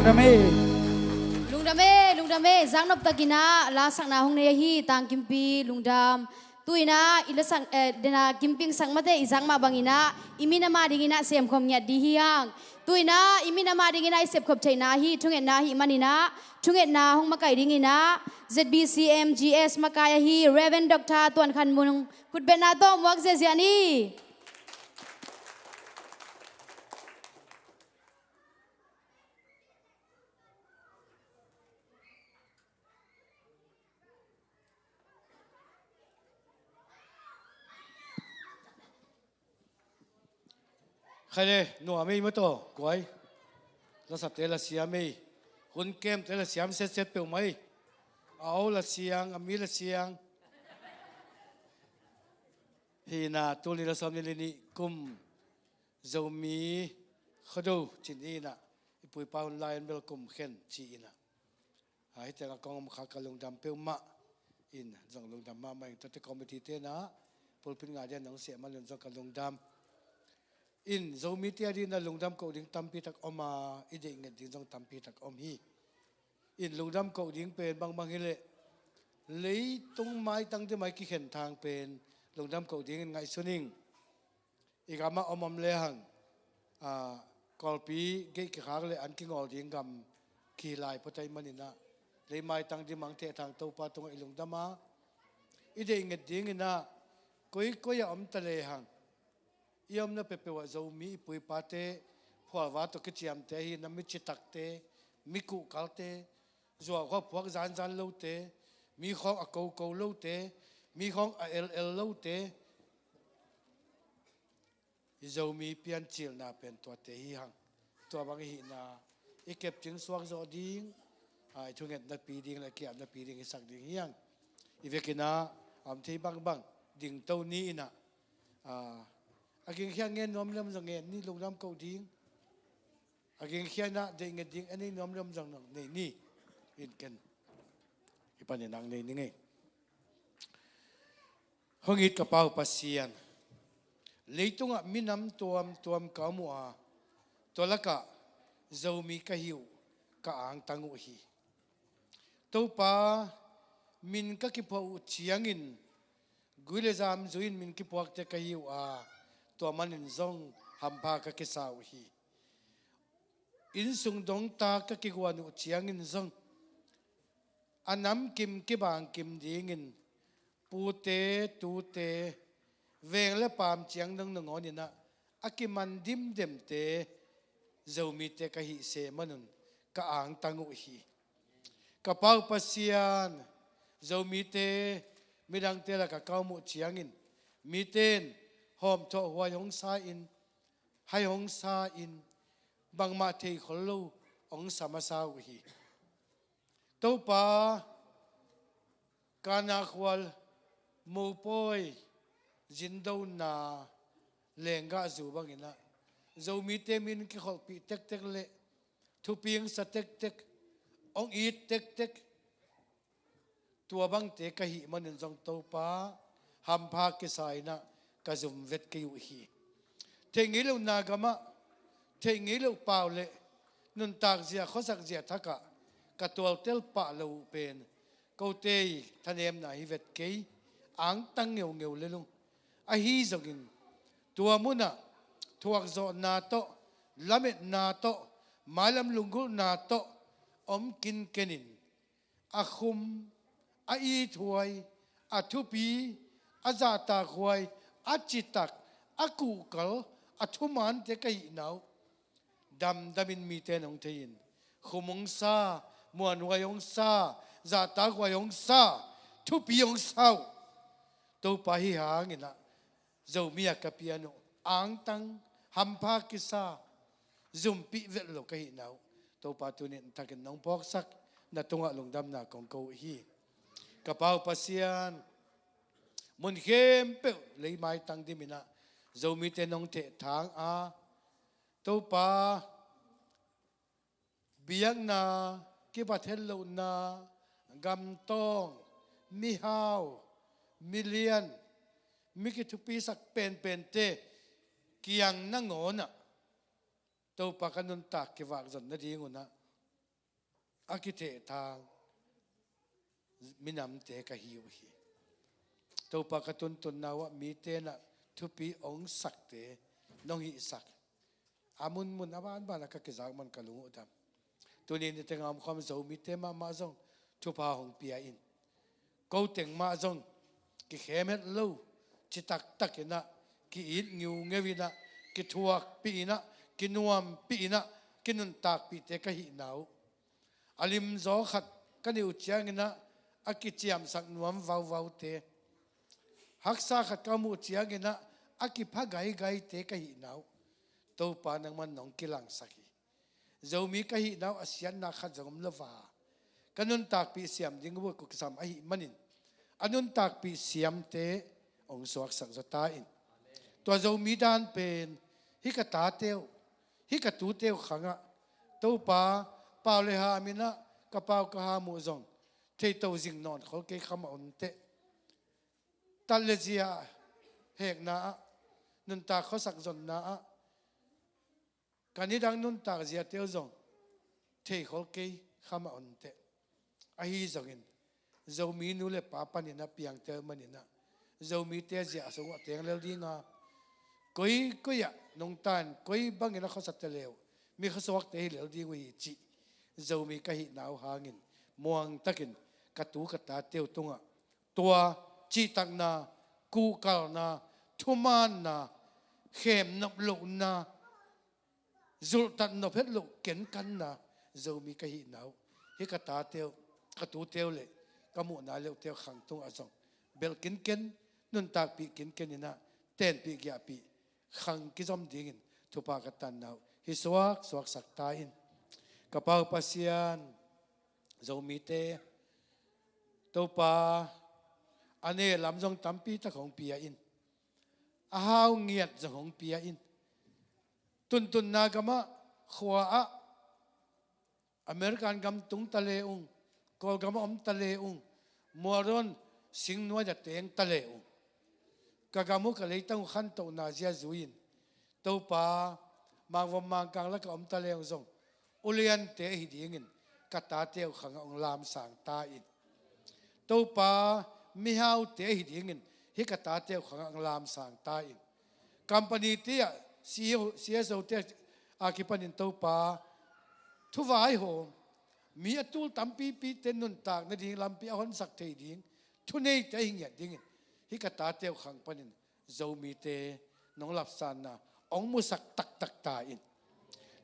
ดาเม ลุงดำเมจังนบตะกินาลาสังนาหงเนยฮีตางกิมปีลุงดำตุยนะอิลสังเดนากิมปิงสังมาเตอิจังมาบังอินะอิมินามาดิกินะเสียมคมเงียดดีฮียังตุยนะอิมินามาดิกินะเสียบขบใจนาฮีทุงเอ็นนาฮีมันอินะทุงเอ็นนาหงมาไก่ดิกินะ ZBCMGS มากายฮี Reverend Dr. ตวนขันมุงคุดเบนาโตมวักเซเซียนีใครเลยหนูไม่มาต่อกวยเราสับเตละเสียไม่คนเกมเตละเสียมเสร็จเปล่าไหมเอาละเสียงมีละเสียงฮีนาตัวนี้เราสอนในนี้กุมจะมีขดูจินอีน่ะปุยปาวไลน์เบลกุมเข็นจีน่ะหายแต่ละกองขากลงดำเปล่ามาอินจังลงดำมาไม่แต่คอมมิตี้เตนะพลพิงาเดียนหนังเสียมาเรื่องจังกลงดำอินโซมิเตียดีน่ะลงดำเขาดิ้งตั้มพิทักออกมาอีเด็กเงินดิ้งจังตั้มพิทักอมฮีอินลงดำเขาดิ้งเป็นบางเฮเลเลยตรงไม้ตั้งที่ไม้กี่เข็นทางเป็นลงดำเขาดิ้งไงสุนิงอีกอามาอมเลหังกอลปีเกยขากเลยอันกิงอลดิ้งกำขี่ลายพอใจมันนี่นะเลยไม้ตั้งที่มังเตะทางตัวปาตรงไอลงดำมาอีเด็กเงินดิ้งน่ะก็อย่าอมตะเลหังยามนั้นเปเปว่าจะมีปุยปาเต้พวกว่าตัวกิจยามเตะฮีน้ำมิจิตักเตะมิกุกัลเตะจัวก็พวกจานเล่าเตะมีของอโกเล่าเตะมีของเอลเล่าเตะจะมีเปลี่ยนจิลน่าเป็นตัวเตะฮีหังตัวบางฮีน่าอีเก็บจึงสวกจอดิ้งช่วงเงินนับปีดิ้งและเกี่ยวนับปีดิ้งสักดิ้งฮีหังอีเวกินาอัมที่บางดิ้งเต้านี้น่ะอากิงเขียนเงินน้อมเริ่มจังเงินนี่ลงน้ำเกาดิ้งอากิงเขียนนะเด็กเงินดิ้งอันนี้น้อมเริ่มจังนี่อินกันอีปันยันนังนี่ไงห้องอิดกระเป๋าปัสเซียนเลยตรงอ่ะมีน้ำตัวมกามัวตัวละกะเจ้ามีกะหิวกะอ่างตังอุฮีตัวป้ามินกะกิพอเชียงอินกุเลจามจุอินมินกิพวกเตกะหิวตัวมันอินซงหัมพากะกิสาวฮีอินสุงดงตากะกิกวานุเชียงอินซงอันน้ำกิมกิบางกิมดีงินปูเตตูเตเวงและปามเชียงนึงนึงอ๋อนี่นะอากิมันดิมเดมเตเจ้ามีเตกะหิเสมันนุนกะอ่างตังอุฮีกระเป๋าปัสเซียนเจ้ามีเตมีดังเตละกะเก้ามุเชียงอินมีเตนหอมโจหัวหงซาอินให้หงซาอินบางมาเทขลูองสามาซาอุฮีตัวป้าการนักวัลมูปอยจินดาวนาเลงกาจูบางอินะเจ้ามีเตมินกิขอปีเต็กเละทุเพียงสเต็กองอีเต็กตัวบางเตกะหิมันอินจงตัวป้าหัมพากิสายนะกะจุมเวทกิวฮีเทงิลูนากามะเทงิลูเปล่าเละนุนตากเสียข้อสักเสียทักะกะตัวเตลปะลูเป็นกูเตยทะเลมนาฮิเวทเกยอ่างตั้งเงียวเลยลุงอาฮีจกินตัวมุนะทวกโซนาโตลาเมนาโตมาลำลุงกุนาโตอมกินเกนินอาคุมอาอีถวยอาทุปีอาจาตาควยอาจิตักอากูกลอาทุมันเตกะหินาวดำมินมีเตนองเทียนขุมงซามวนวายงซาจาตากวายงซาทุปียงซาตัวปะฮิหางินะเจ้ามีกับเปียโนอ่างตังหัมพากิซาจุมปีเวลโลกะหินาวตัวปะตุนินทักนองพอกสักนาตงะลงดำนาของเกาฮีกระเป๋าปัสเซียนมุนเข้มเปลเลยไม้ตั้งที่มินะเจ้ามีเตนองเตทางตัวปะเบียงนากิบัตเฮลโลนากำตองมิฮาวมิเลียนมิกิทุปีสักเป็นเตกียงนั่งโง่น่ะตัวปะกันนุนตากกิวากจนนาทีงุนะ อากิเตทางมินำเตกะหิวฮีตัวปากตุนตุนนาวะมีเตนะทุปีองสักเตน้องหิสักอามุนมุนอาบานบานก็กิจมันกะลุงอุดมตัวนี้นี่แต่งามความเจ้ามีเตมาจงทุพาหงเปียอินกูแต่งมาจงกิเขมเลูจิตักตักนะกิอินงิวเงวินะกิทวกปีนะกินวมปีนะกินุนตากปีเตกะหินาวอลิมโซขัดกันอยู่เชียงนะอากิเจียมสักนวมวาวเตฮักษาขัดกามูเชียงนะอากิพักไกเตกะหินาวตัวปานังมันน้องกิลังสักีเจ้ามีกะหินาวอาเซียนนักขัดจงมลวากันนุนตากปีเสียมดิ้งวัวกุกสามอหิมันินอันนุนตากปีเสียมเตองสวกสังสตาอินตัวเจ้ามีด้านเป็นฮิกตาเตียวฮิกตูเตียวขังะตัวปาเปล่าเลยฮามินะกระเป๋ากะฮามูจงเทตัวจิงนอนเขาเกยขมาอุนเตตัลเลเจียเหกนานุนตากเขาสักจนนาการนี้ดังนุนตากเจียเตียวจงเทเขาเกยขมาอุนเตอาฮีจงินเจ้ามีนูเลป้าปันินะเปียงเตอมันนินะเจ้ามีเตเจียสงวเตียงเลวดีงากุยอะนงตานกุยบังเงินเขาสัตเลวมีเขาสวักเตเลวดีวิจิเจ้ามีกะหินาวหางินมวงตะกินกะตูกะตาเตียวตุงะตัวจีตังนากูกาลนาทุมานนาเข้มนบลุนาจุลตันนบเพชรลุเก็นกันนาเจ้ามีกะหินาวฮิกะตาเตียวกะตูเตียวเลยกะมุนาเลวเตียวขังตุงอะจงเบลกินเกนนุนตากปีกินเกนนี่นะเต้นปีกยาปีขังกิจอมดิ่งทุปากตันนาวฮิสวักสวักสักตาอินกระเป๋าปัสยานเจ้ามีเตตัวปาอันนี้ลำจงตั้มปีตะของปีอินอาหาวเงียดจะของปีอินตุนนากามะขวาอเมริกันกำตุงทะเลอุงกอลกำอมทะเลอุงมัวรอนสิงนัวจะเตงทะเลอุงกะกามุกะเลยตั้งขันโตนาเจียจุยินตัวปามางวมางกังแล้วก็อมทะเลอุงจงอุเลียนเตหิดิงินกตาเตียวขังองลามสางตาอินตัวปามิฮาวเตหิดิงินฮิกตาเตียวขังองลามสางตาอินกัมปานีเตียซีเอสโอเตอาคิปันินตัวปาทุวายโฮมีอตุลตัมปีเตนุนตากนาดีลำปีอหอนสักเทดิ่งทุเนยเตหิงยดิ่งฮิกตาเตียวขังปันินเจ้ามีเตน้องหลับสานนาองมุสักตักตาอิน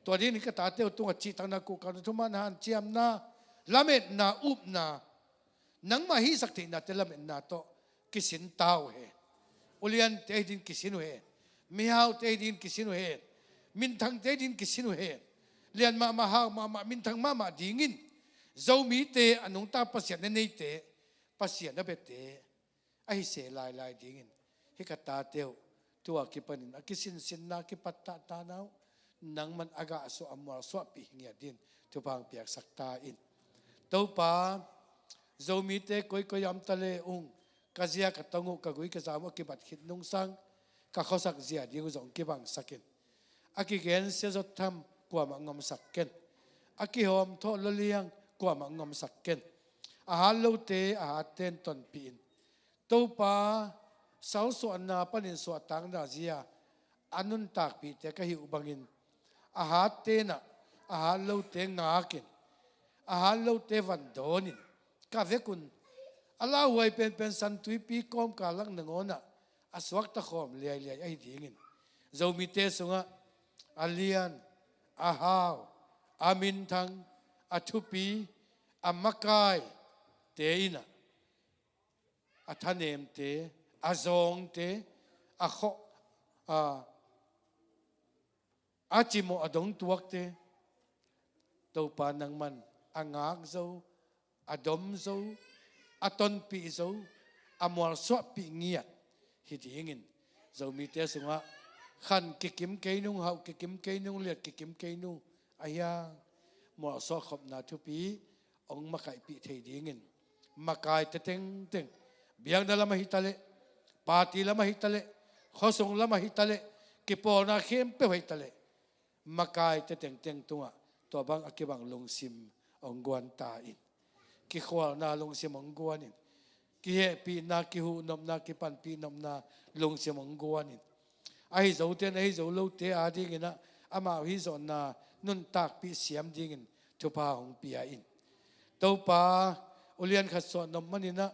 ตัวนี้นี่ก็ตาเตียวตัวจีตังนากูการทุมานาเจียมนาละเม็ดนาอุบนานังมาฮีสักทีนาเตละเม็ดนาโตกิสินตาวเฮอุเลียนเตดินกิสินเฮมิฮาวเตดินกิสินเฮมินทังเตดินกิสินเฮเลียนมาฮาวมามินทังมาดิ่งินเจ้ามีเตอนุงตาปัสยานในเตปัสยานนับเตไอเสลายดิ่งินฮิกตาเตียวตัวกิปันินกิสินนากิปัตตาตานาวนังมันอากาศสวมวัวสวปีเงียดินทุบางเปียกสักตาอินตัวปาเจ้ามีเตกุยยำทะเลอุงกะเจียกะตังุกะกุยกะจามกิบัดขิดนุงสังกะเขาสักเจียดิวจงกิบังสักินอากิเกนเสียจดทำกว่ามังงมสักเกนอากิหอมทอดเลี้ยงกว่ามังงมสักเกนอาหารโลเตอาหารเต้นตนปีนตัวปาสาวสวนนาปนินสวตังนาเจียอันนุนตากปีเตกะหิวบังอินอาหารเตนะอาหารเลวเตงากินอาหารเลวเตวันโดนินกาเวกุนอาลาหวยเป็นสันตุยปีกอมกาลังหนึ่งอนะอสวักตะขอมเลียไอดิ่งินเจ้ามีเตสุงะอาเลียนอาฮาวอามินทังอาทุปีอามักไกเตอินะอาทานเนมเตอาซองเตอาโคอาจิโมอดงตัวเตตัวปานังมันอ่างากโซอดมโซอตนปีโซอมวลสวปีเงียดฮิตยิงินโซมีเตสุงะขันกิกิมเกนุงเฮากิกิมเกนุงเลียดกิกิมเกนุงอายามวลสวขบนาทุปีองมาไก่ปีเทยิงินมาไก่เต็งเบียงดาลมาฮิตาเลปาตีละมาฮิตาเลข้อส่งละมาฮิตาเลกิปอนาเข้มเปฮิตาเลมาไก่เต็งตัวบางอักบางลงซิม องกวนตาอินกิขวานาลงเสียมองกวนอินกิเฮปีนากิหูนมนากิปันปีนมนาลงเสียมองกวนอินไอ้เจ้าเตนไอ้เจ้าลูกเตอาดิงินะอามาฮิโซนานุนตากปีเสียมดิงินทุพาของปียอินตัวป้าอุเลียนขัดสอนนมมันนี่นะ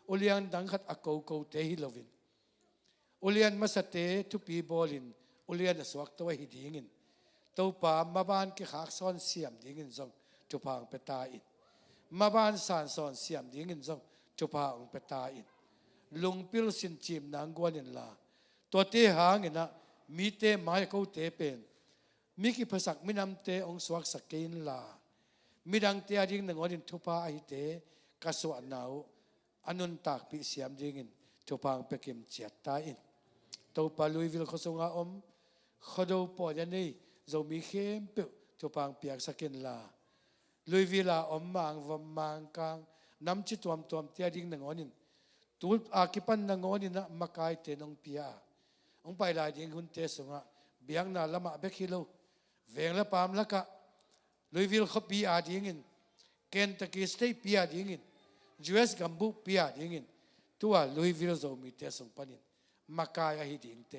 อุเลียนดังขัดอโกโกเตฮิโลวินอุเลียนมาสเตทุปีบอลินอุเลียนสวักตัวหิดิงินตัวป้ามาบ้านกิขากซ้อนเสียมดิงินซงทุพาของเปตาอินมาบ้านสานซ้อนเสียมดิงินซงทุพาของเปตาอินลุงปิลสินจิมนางกวนินลาตัวเตหางินะมีเตไม้เขาเตเป็นมีกิภาษาไม่นำเตองสวักสกินลามีดังเตียดิ้งหนึ่งวันทุพาอหิเตกสวานาวอนุนตากปีเสียมดิ้งทุพางเปกิมเจียตาอินตัวปาลุยวิลขสงอาอมขดูปอยันนี่จะมีเข้มเปทุพางเปียกสกินลาลุยวิลาอมมังวมังกังน้ำจิตวมเตียดิ้งหนึ่งวันตูอากิปันหนึ่งวันนะมากายเตนองเปียองไปลายดิ้งหุ่นเตสงะเบียงนาละมาเบกิโลเวงละปามละกะลุยวิลขปีอาดิ้งินเคนตักกีสเตย์ปีอาดิ้งินยูเอสกัมบูปีอาดิ้งินตัวลุยวิลโซมีเตสงปนินมากายหิดิ้งเต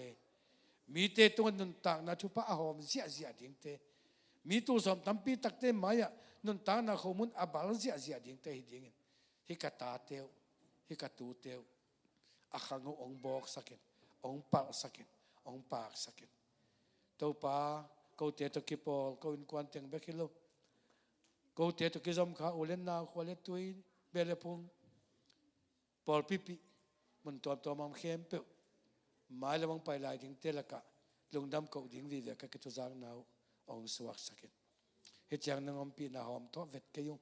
มีเตตัวนุนต่างนาชุปะอาหอมเสียดิ้งเตมีตัวสมตั้มปีตักเตมายะนุนต่างนาขมุนอาบาลเสียดิ้งเตหิดิ้งินฮิกาตาเตวฮิกาตูเตวอาขังองบอกสักินองปักสักินองปากสักินตัวป้าเขาเตะตะกี้พอเขาอินควันเต็งเบกิโลเขาเตะตะกี้จอมขาอุเลนนาขวาเลตุยเบลพงพอลปิปิมันตัวมันเข้มเปล่าหมายแล้วมันไปลายดิ้งเตละกะลงดำเขาดิ้งวีเดียก็กิจจางนาวองสวักสักินเหตุอย่างนั้นมันปีนาหอมทอเวทก็ยุ่ง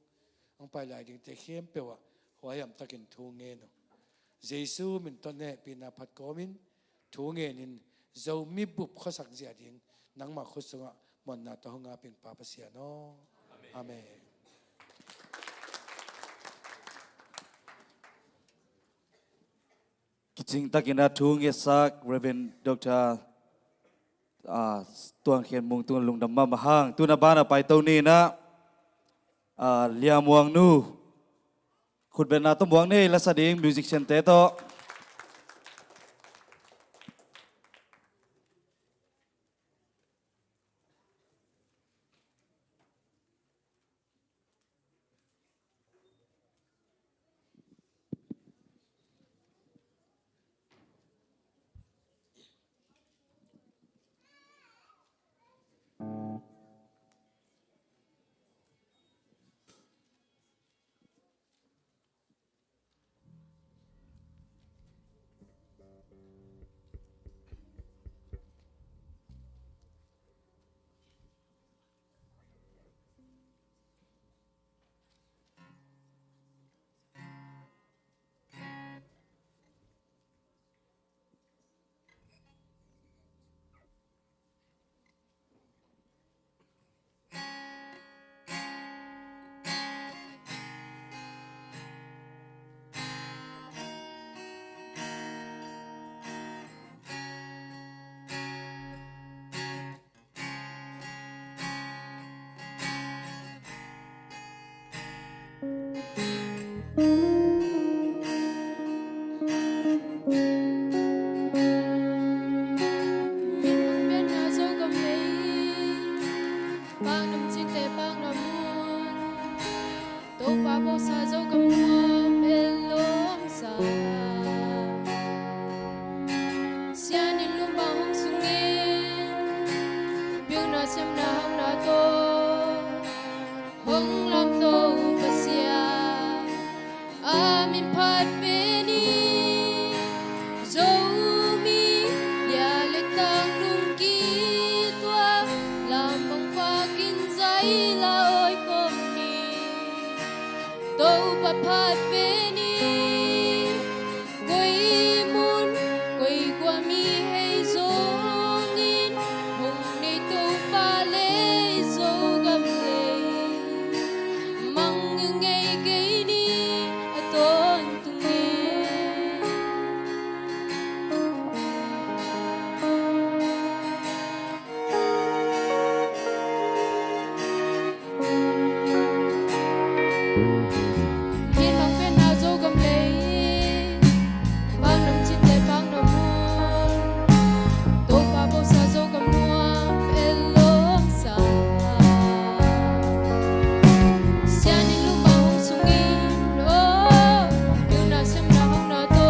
มันไปลายดิ้งเตเข้มเปล่าหัวยำตะกินทูเงินเยซูมินตอนนี้ปีนาพัดกอมินทูเงินินเจ้ามีบุบข้อสักเสียดิ้งนังมาคุสงะมันนาตะหงาเป็นปาปเสียโนอาเมนกิจตักินาทุงเอซักเรเวนดรตัวเขียนมุงตัวลุงดำมาห้างตัวนาบ้านไปตัวนี้นะเลียมวงนูขุดเป็นนาต้มวงนี่และแสดงมิวสิกเชนเตโต hiên bằng bên nào dâu cầm lấy bang đồng chít để bang đồng muôn tô pa bầu sa dâu cầm mua elom sa xian in lu ba hong sung in oh yêu na xem na hong na to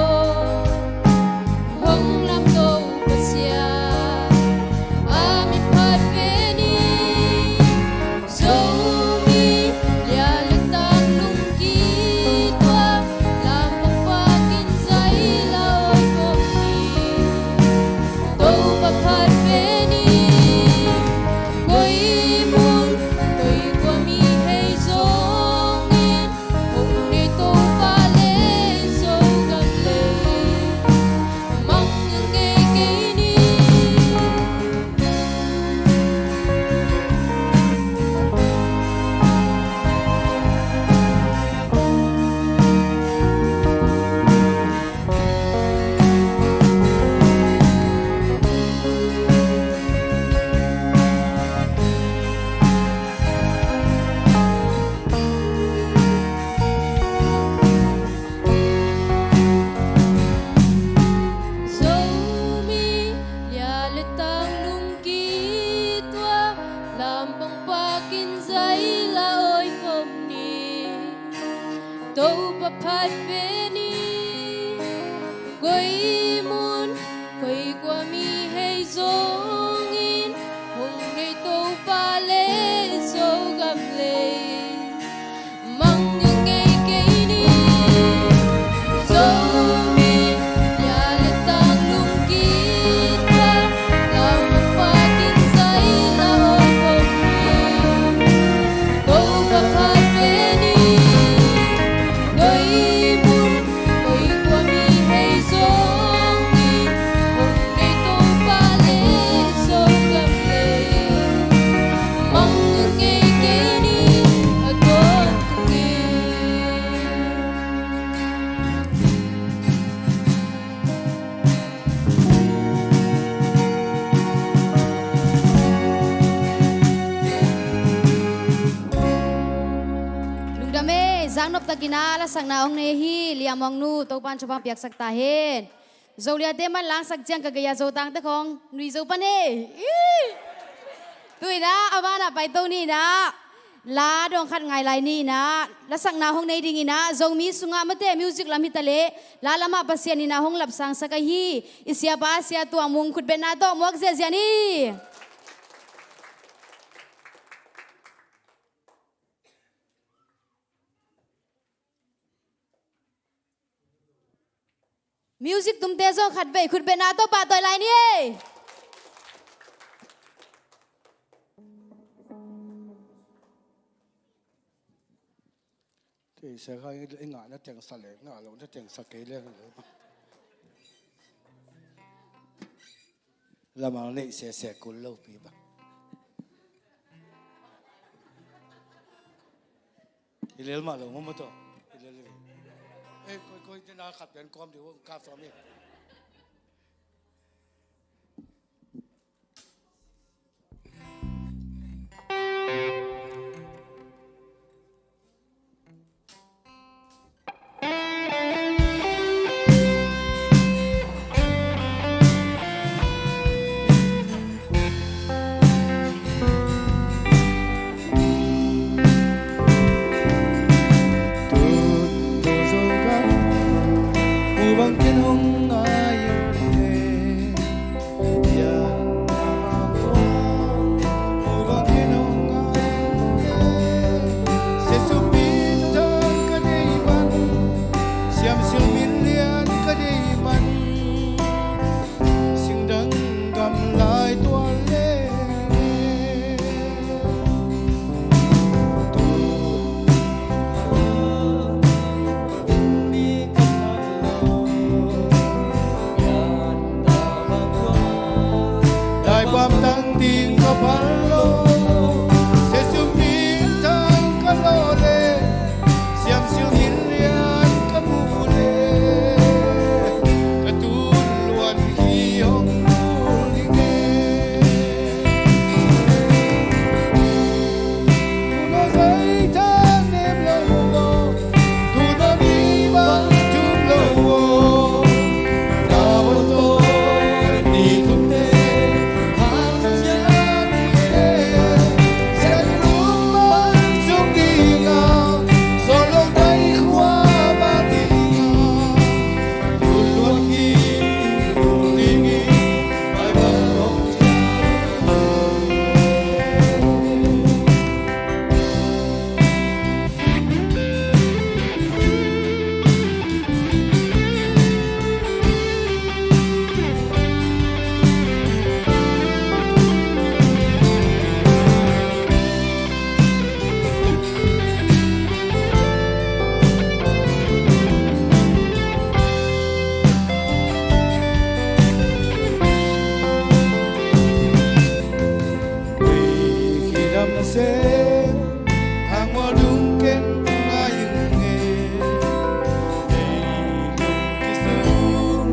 hong lam to pasia amin phat ve ni dâu mi lia lực tang lung ki toa làm bông hoa kinh giấy lao công ni đâu bạc phat ve ni quay muôn quay qua mi hay dong in hùng ni tô pha lên dâu gần lên mong những cái ni dâu mi lia lệ tang lung ki toa làm bông hoa kinh giấy là ôi hôm ni đâu bà phat ve ni quay muôn quay qua mi hay dong in hùng ni tô pa lê dâu gam lê mong những cái ni dâu mi lia lệ tang lung ki toa làm bông hoa kinh giấy là ôi hôm ni đâu bà phat ve ni quay muôn quay qua mi hay dong in hùng ni tô pa lê dâu gam lê mong những cái ni ở con nghe lung dame giang nop takina la sang na ong ne hi liamong nu to pan chapang piak sak ta hen zolia te man lang sak jang ka gaya zo tang te khong nui zo pan e tui na avana pai to ni na la dong khat ngai lai ni na la sang na hong nei ding ina zo mi sunga mate music lam hitale la lama pasian ni na hong lap sang sakai hi isia pa sia tu amung khut ben na to mok ze ziani music tum te zo khat ve khut ben na to pa toy lai ni e thì sẽ khai cái ngã nó tiếng sạt lệ ngã lỗ nó tiếng sạt kế lên là mà lệ sẽ cuốn lâu bị bà thì lấy mà lỗ mà thôi thì lấy ê coi cái nào khát biển com thì ông cà phê mi bằng kiến hùng sen hang mo lung ken ngayong nge kisum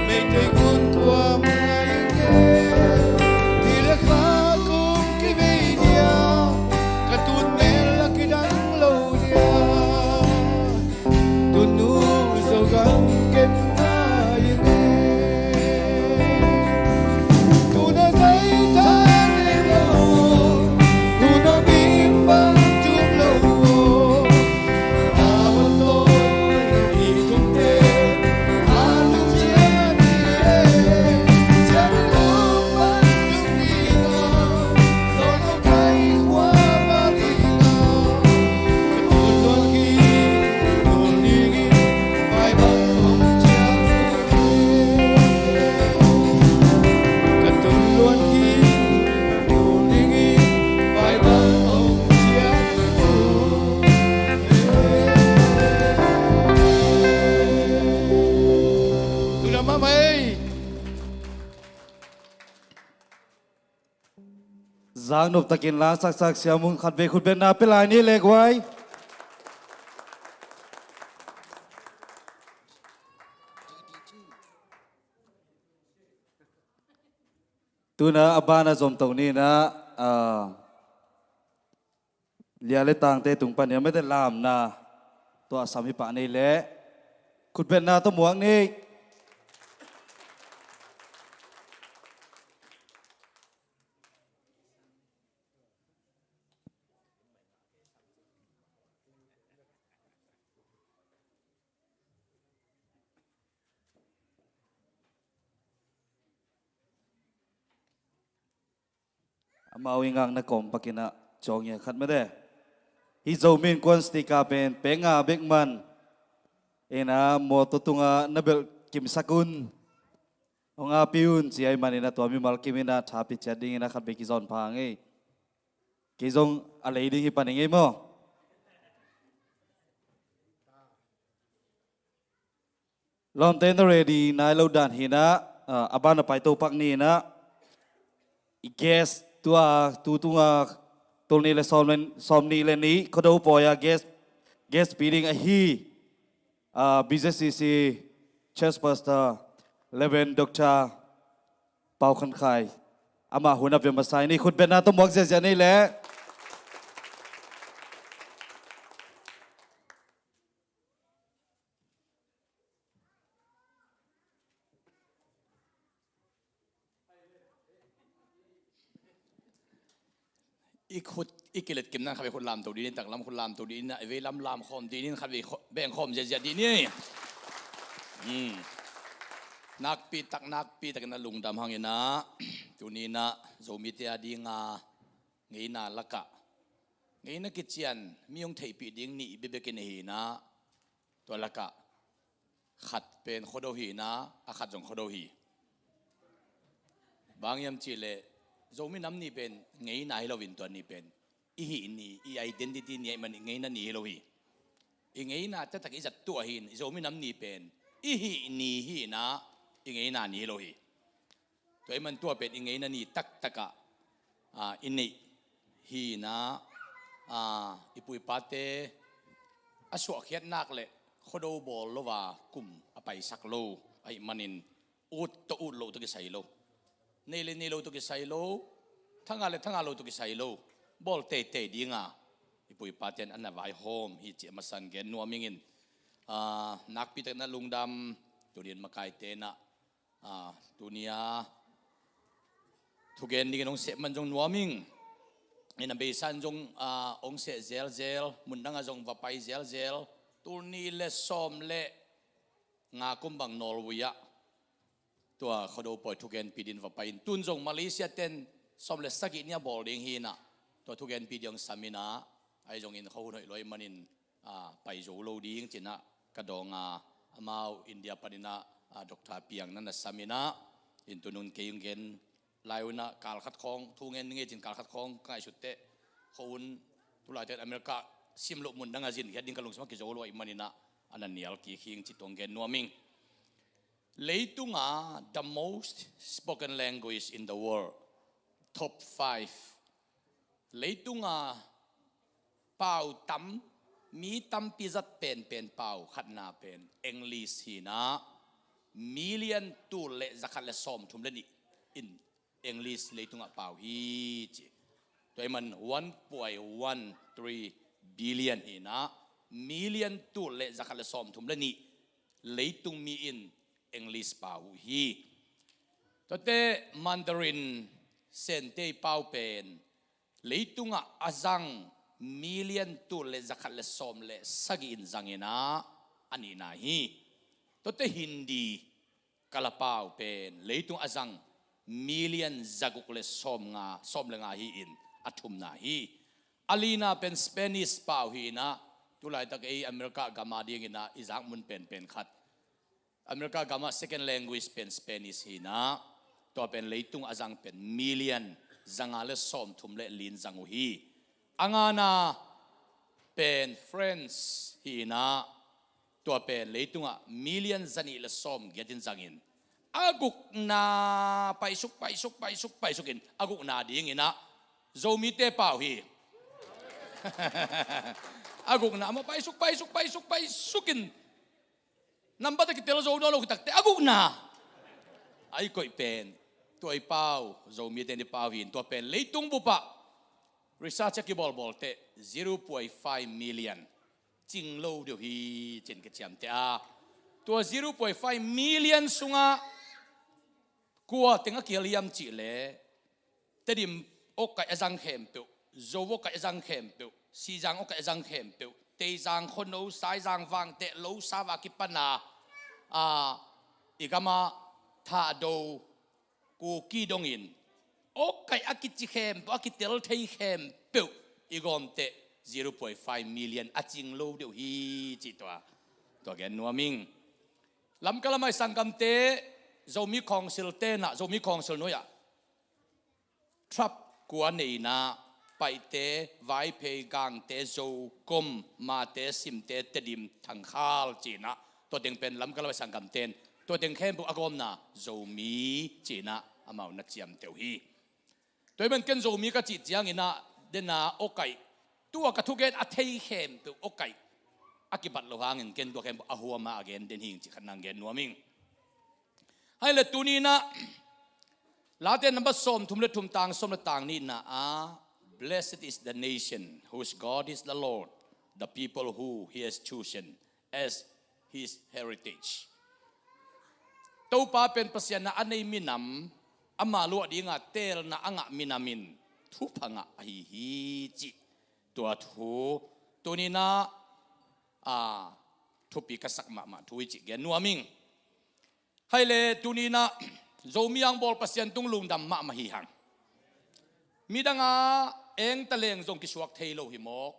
may tay kun tuam ngayong nge tila ka kum kibedia katut mel kidang lo dia tunu so gang ken ngayong nge tuna tay tan lo tuna bimbang tum lo abato itum te alu jian jian lo ban tum ina solo kai kwa marina ketulon ki tulingi bai bang jian ketulon ki tulingi bai bang jian Tuna mamai Giang nộp takin la sak sak sia mung khat ve khut ben na pe lai ni lek wai tu na abana zom tong ni na lia le tang te tung pan ya me te lam na to asam hi pa nei le khut ben na to muang ni mau ingang na kom pakina chong ya khat me de hi zo min kon stika pen penga bekman ena mo to tunga nabel kim sakun onga piun si ai manina to mi mal kimina thapi chading ina khat be ki zon phang ei ki zong alei ding hi paning ei mo lom ten ready nai lo dan hina abana pai to pak ni na I guess tua tu tunga tolni le somni le ni khodo poya guest speeding a hi BJCC church pastor Reverend Dr. Pau Khan Khai ama huna pe masai ni khut bena to mok je ni leอีกขุดอีกกิเลสกิมนั่นขับไปคนลามตัวดีนี่ต่างลำคนลามตัวดีนะเวลาลามคอมดีนี่ขับไปแบ่งคอมเจียดีนี่นักปีตักนักลุงดำหังนะตัวนี้นะโซมิเตียดีงาเงี้ยนาละกะเงี้ยนักกิจเจียนมีองเทปีดิ้งนี่เบเบกินหีนะตัวละกะขัดเป็นโคโดหีนะอาขัดจงโคโดหีบางยามจีเลโซมิน้ำนี่เป็นไงน่าให้เราวินตัวนี้เป็นอีหีนี่อีไอเดนติตี้นี่มันไงนั่นนี่ให้เราหีอีไงน่าจะตักอีจัดตัวหินโซมิน้ำนี่เป็นอีหีนี่หีนะอีไงน่านี่ให้เราหีตัวมันตัวเป็นอีไงนั่นนี่ตักะอินนี่หีนะอีปุยปาเตอสวกเขียนนักเลยโคโดบอลโลว่ากุมอไปสักโลไอมันินอุดตัวอุดโลตัวกิไซโลนี่โลตุกิไซโลทั้งอาโลตุกิไซโลบอลเตะดีงาอีปุยปาเทนอันนั้นไวโฮมฮีเจมาสันเกนนัวมิงินนักพิทักษ์นัลุงดำตัวเรียนมาไกเตนะตัวนี้ทุกเกนนี่ก็น้องเสมันจงนัวมิงนี่นับเบสันจงองเสเซลมุนดังจงว่าไปเซลตัวนี้เละซ้อมเละงาคุมบังนอร์เวียตัวเขาดูปล่อยทุกเกนปีดินว่าไปตุนจงมาเลเซียเต้นสมเลสกิเนี่ยบอลเลี้ยงฮีนะตัวทุกเกนปีเดียงสามินะไอจงอินเขาหน่อยลอยมันินไปโจโลดีจริงๆนะกระดองมาอินเดียปนินะดรเปียงนั่นนะสามินะอินตุนุนเกียงเกนลายวันนะการขัดข้องทุกเงินนี่จริงการขัดข้องง่ายสุดเตะเขาอุนทุลายเตอเมริกาซิมลุมุนดังอาจินแค่ดิ้งกระลงสมัครโจโลอิมันนี่นะอันนั้นเนี่ยกี่ขิงจิตตรงเกนนัวมิงLeitunga the most spoken language in the world top 5 lấy tung à bao tắm mi tắm pizza pen bao khát na pen English hi na million tu le zakat le som thum le ni in English lấy tung à bao hi chi tôi mình 1.13 billion hi na million tu le zakat le som thum le ni lấy tung mi in English bao hi tôi te Mandarin sen te bao pen lấy tung à azang million tu le zakat le som le sagi in zangena ani na hi to te Hindi kalapao pen leitung azang million zaguk le som le nga hi in athum na hi alina pen Spanish pau hi na tulai tak ei America gama ding ina izang mun pen khat America gama second language pen Spanish hi na to pen leitung azang pen million zanga le som thum le lin zangu hi angana pen friends hi na to pen leitunga million zani le som getin zangin aguk na paisuk in aguk na ding ina zomi te pau hi aguk na mo paisukin namba ta kitel zo no lo kitak te aguk na ai koi pen to ai pau zomi te ni pau hin to pen leitung bu pa research ki bol te 0.5 million jing lo điều hi chen ke cham te a to 0.5 million sunga kwa tenga kialiam chi le te dim ok ka azang khem pe zo wo ka azang khem pe si jang ok ka azang khem pe te jang khon no sai jang wang te lo sa wa ki pana igama tha do ku ki dong in okay akichi khem akitel thei khem pe igom te 0.5 million aching lo deu hi chi to gen nuaming lam kalamai sangam te zomi council te na zomi council noya trap kwa nei na pai te vai pe gang te zo kom ma te sim te tedim thangkhal chi na to ding pen lam kalamai sangam ten to ding khem bu agom na zomi chi na amau na chiam teu hi tôi bên kênh zomi cái chị giang ina đến na okay tua cái thu gen a thei khem tu okay akibat lo hangin ken tua khem a huama again den hing chi khanang gen nuaming hai le tu ni na la ten number som thum le tang ni na blessed is the nation whose God is the Lord the people who he has chosen as his heritage to pa pen pasyan na anay minam ama lu di nga tel na anga minamin thu phanga hi chi tua thu tunina thu pi kasak ma thu chi gen nuaming hai le tunina zomiang bol pasien tung lung dam ma hi hang midanga eng taleng zong kisuak thailo hi mok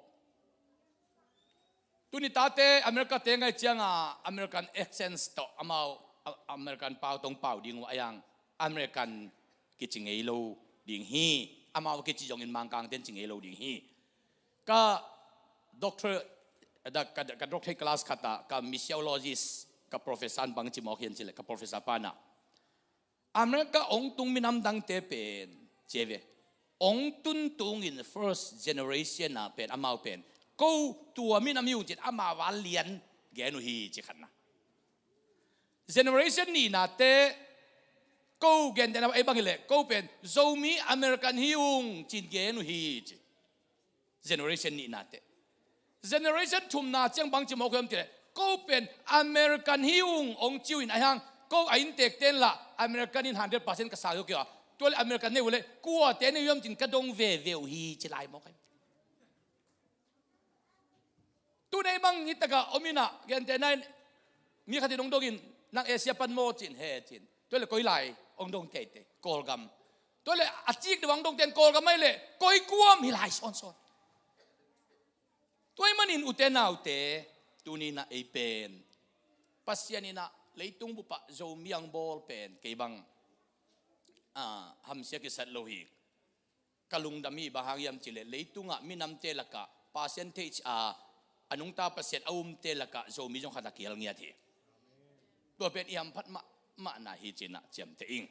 tunita te America te ngai chianga American accent to amao American pau tong pau ding ayang American ki chingei lo ding hi amao ki chi jong in mangkang ten chingei lo ding hi ka doctor ka doctor class khata ka missiologist ka professor bang chi mo hian chile ka professor pana America ong tung minam dang te pen cheve ong tun tung in first generation na pen amao pen ko tua minam yu jit ama wa lian genu hi chi khanna generation ni na te ko gen den ai bangile ko pen zomi American hiung chin gen hi generation ni na te generation thum na chang bang chi mo kham te ko pen American hiung ong chiu in ahang ko ain tek ten la American in 100% ka sa yo kya tol American ne wole ko te ne yom chin ka dong ve hi chi lai mo kai tu nei bang ni taka omina gen te nai mi khati dong dogin nang Asia pan mo chin he chin tole koi lai ong dong te kol gam tole achik de wang dong ten kol gam mai le koi kuam hi lai son toy manin uten autte tuni na e pen pasianina leitung bu pa zo miang bol pen ke bang ham sia ki sat lo hi kalung dami bahagiam chile leitunga minam te laka percentage anung ta percent aum te laka zo mi jong khata kial ngia thi to pen iam phat ma na hi china chem te ing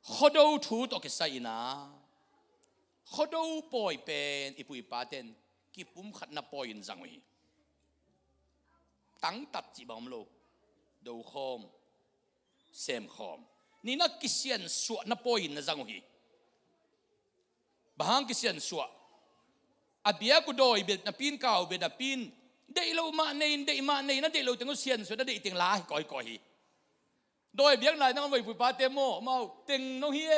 khodo thu to ke sai na เขาดูปอยเป็นอีปุยปาเต็นกิปุ่มขัดนับปอยอินจังวีตั้งตัดจีบอมโลดูคอมเซมคอมนี่นักกิเซียนสวนับปอยอินนะจังวีบางกิเซียนสวอาเบียกูโดยเบ็ดนับปีนเก่าเบ็ดนับปีนได้เรามาในได้มาในนั่นได้เราถึงก็เซียนสวได้ติงลาก่อยโดยเบียงไหนนั่งไปปุยปาเตโมมาติงน้องเฮีย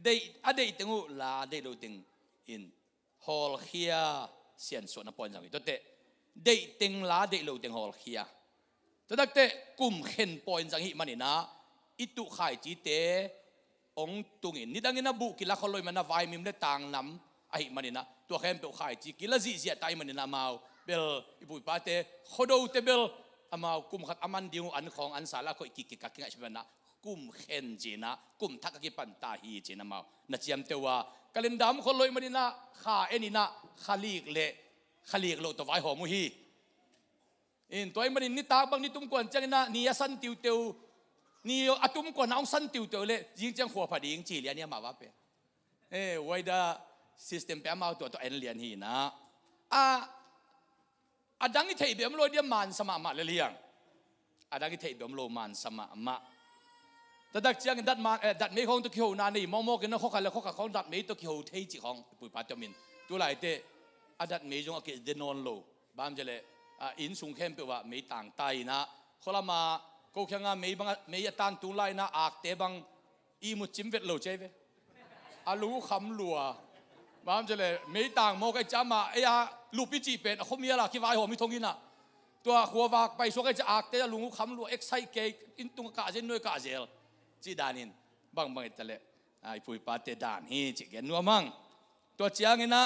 ได้อะไรติงอุลาได้เราติงอินฮอลเคียเซียนสวนับปอยจังวีตัวเตะได้ติงลาได้เราติงฮอลเคียตัวนักเตะกลุ่มเข็นปอยจังฮีมันนี่นะอิตุขายจีเตองตุงินนี่ดังนี้นะบุกิลาเขาลอยมันนะไวมิมเลต่างน้ำไอ้มันนี่นะตัวเข้มเปลวขายจีกิลาจีเสียตายมันนี่นะมาเบลอีบุยปาเตเขาดูเตเบลอามากุมขัดอามันดิวอันของอันสาระก็อีกกิกักกิงใช่ไหมนะกุมเข็นจีนะกุมทักกิปันตาฮีจีนะมานะเจียมเตว่ากัลนดามเขาลอยมันนี่นะขาเอ็นี่นะขาลีกเละขาลีกโลตัวไวหอมุฮีอินตัวมันนี่ตาบางนี่ตุ้มกวนจังนะนี่ยสันติวเตวนี่อาตุ้มกวนน้องสันติวเตวเลยยิงจังหัวพอดียิงจีเลียเนี่ยมาว่าเป็นไว้ได้ซิสเต็มแปมเอาตัวเอ็นเลียนฮีนะดังนี้เทียบมโลเดียมันสมาเลียงดังนี้เทียบมโลมันสมาแต่ดักเจียงดัดมาดัดไม่ของตัวเขียวนานี่มองกันนะเขาขันแล้วเขาขันของดัดไม่ตัวเขียวเทียจีของปุยปัตจมินตัวไหนเตดัดไม่จงกิเดนอนโลบ้ามจะเลยอินสุงเข้มเปว่าไม่ต่างไตนะคนละมาก็แค่งานไม่บางไม่ยตันตุไลนะอากเตบังอีมุจิมเวทโลเจเวรู้คำลัวบ้ามจะเลยไม่ต่างโมกไอจามาไอ้ลูกพิจิเป็นเขามีอะไรคิดว่าหัวมีทงกินอ่ะตัวหัววากไปช่วงไอจะอากเตรู้คำลัวเอ็กไซเกย์อินตุงกาเจนด้วยกาเจลจีดานินบางจะเลยไอ้ปุยปาเตดานฮีจิเกนนัวมั่งตัวเจียงนะ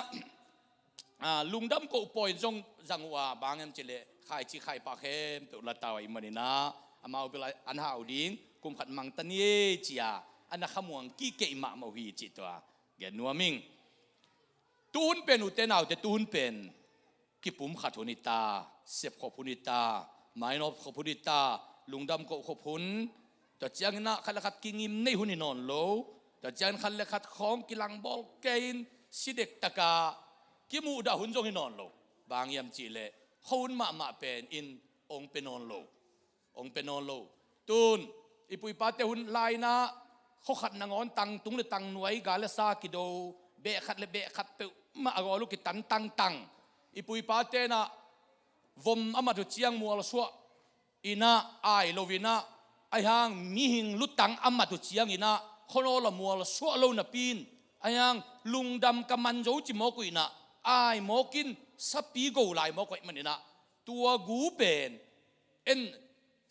ลุงดำก็ปล่อยจงจังหวะบางอย่างจะเลยขายจีขายปลาเค็มตัวละตาวอิมันนี่นะอามาเอาไปเลยอันหาอุดิงกุมขัดมังตันเย่จียอันนักขมวงกี้เกยมามาวีจิตัวเกนัวมิงตูนเป็นอุเทนเอาแต่ตูนเป็นกิปุ่มขัดหุนิตาเสพขบุนิตาไม้นบขบุนิตาลุงดำก็ขบุนแต่เจ้าหน้าขัดขัดกิงิมในหุนินอนโลแต่เจ้าขัดขัดของกิลังบอลเกนสิเด็กตะกากิมูดาหุนจงหินอนโลบางยามจีเลเขาหุนมาเป็นอินองเป็นนอนโลองเป็นนอนโลตูนอีปุยปาเตหุนลายนะเขาขัดนางอนตังตุงเลตังหน่วยกาเลซากิโดเบะขัดเลเบะขัดเปมาอลูกกิตันตังอีปุยปาเตนะวมอามาดุเชียงมัวลสัวอินะไอโลวินะไอหางมีหิงลุตังอามาดุเชียงอินะคนโอละมัวลสัวโลนับปีนไอหางลุงดำกำมันโจจิโมกุอินะไอโมกินสับปีโกไลโมกุอิมันอินะตัวกูเป็นเอ็น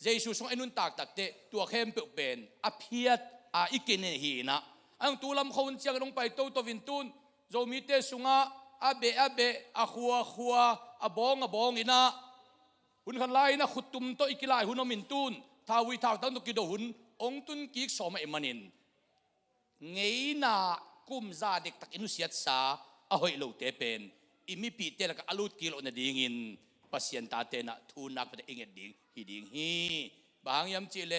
เจสุสงไอนุนตากตักเตตัวเข้มเป็นอภิยตอีกินหีนะอันตัวลำคนเชียงลงไปโตวินตุนโจมีเตสุงอาเบะขัวบองอินะหุ่นขันไลนะขุดตุมโตอีกิไลหุ่นมินตุนทาวิทาวตั้งตุกิโดหุ่นองตุนกิกสอมเอมันินเงยนากุมซาเด็กตักอินุเสียดสาอหอยโลเตเป็นอิมิปีเตละกอลูดกิโลนดิ่งินปัสยันตาเตนะทูนักปะเองดิ่งฮีบางยามจีเล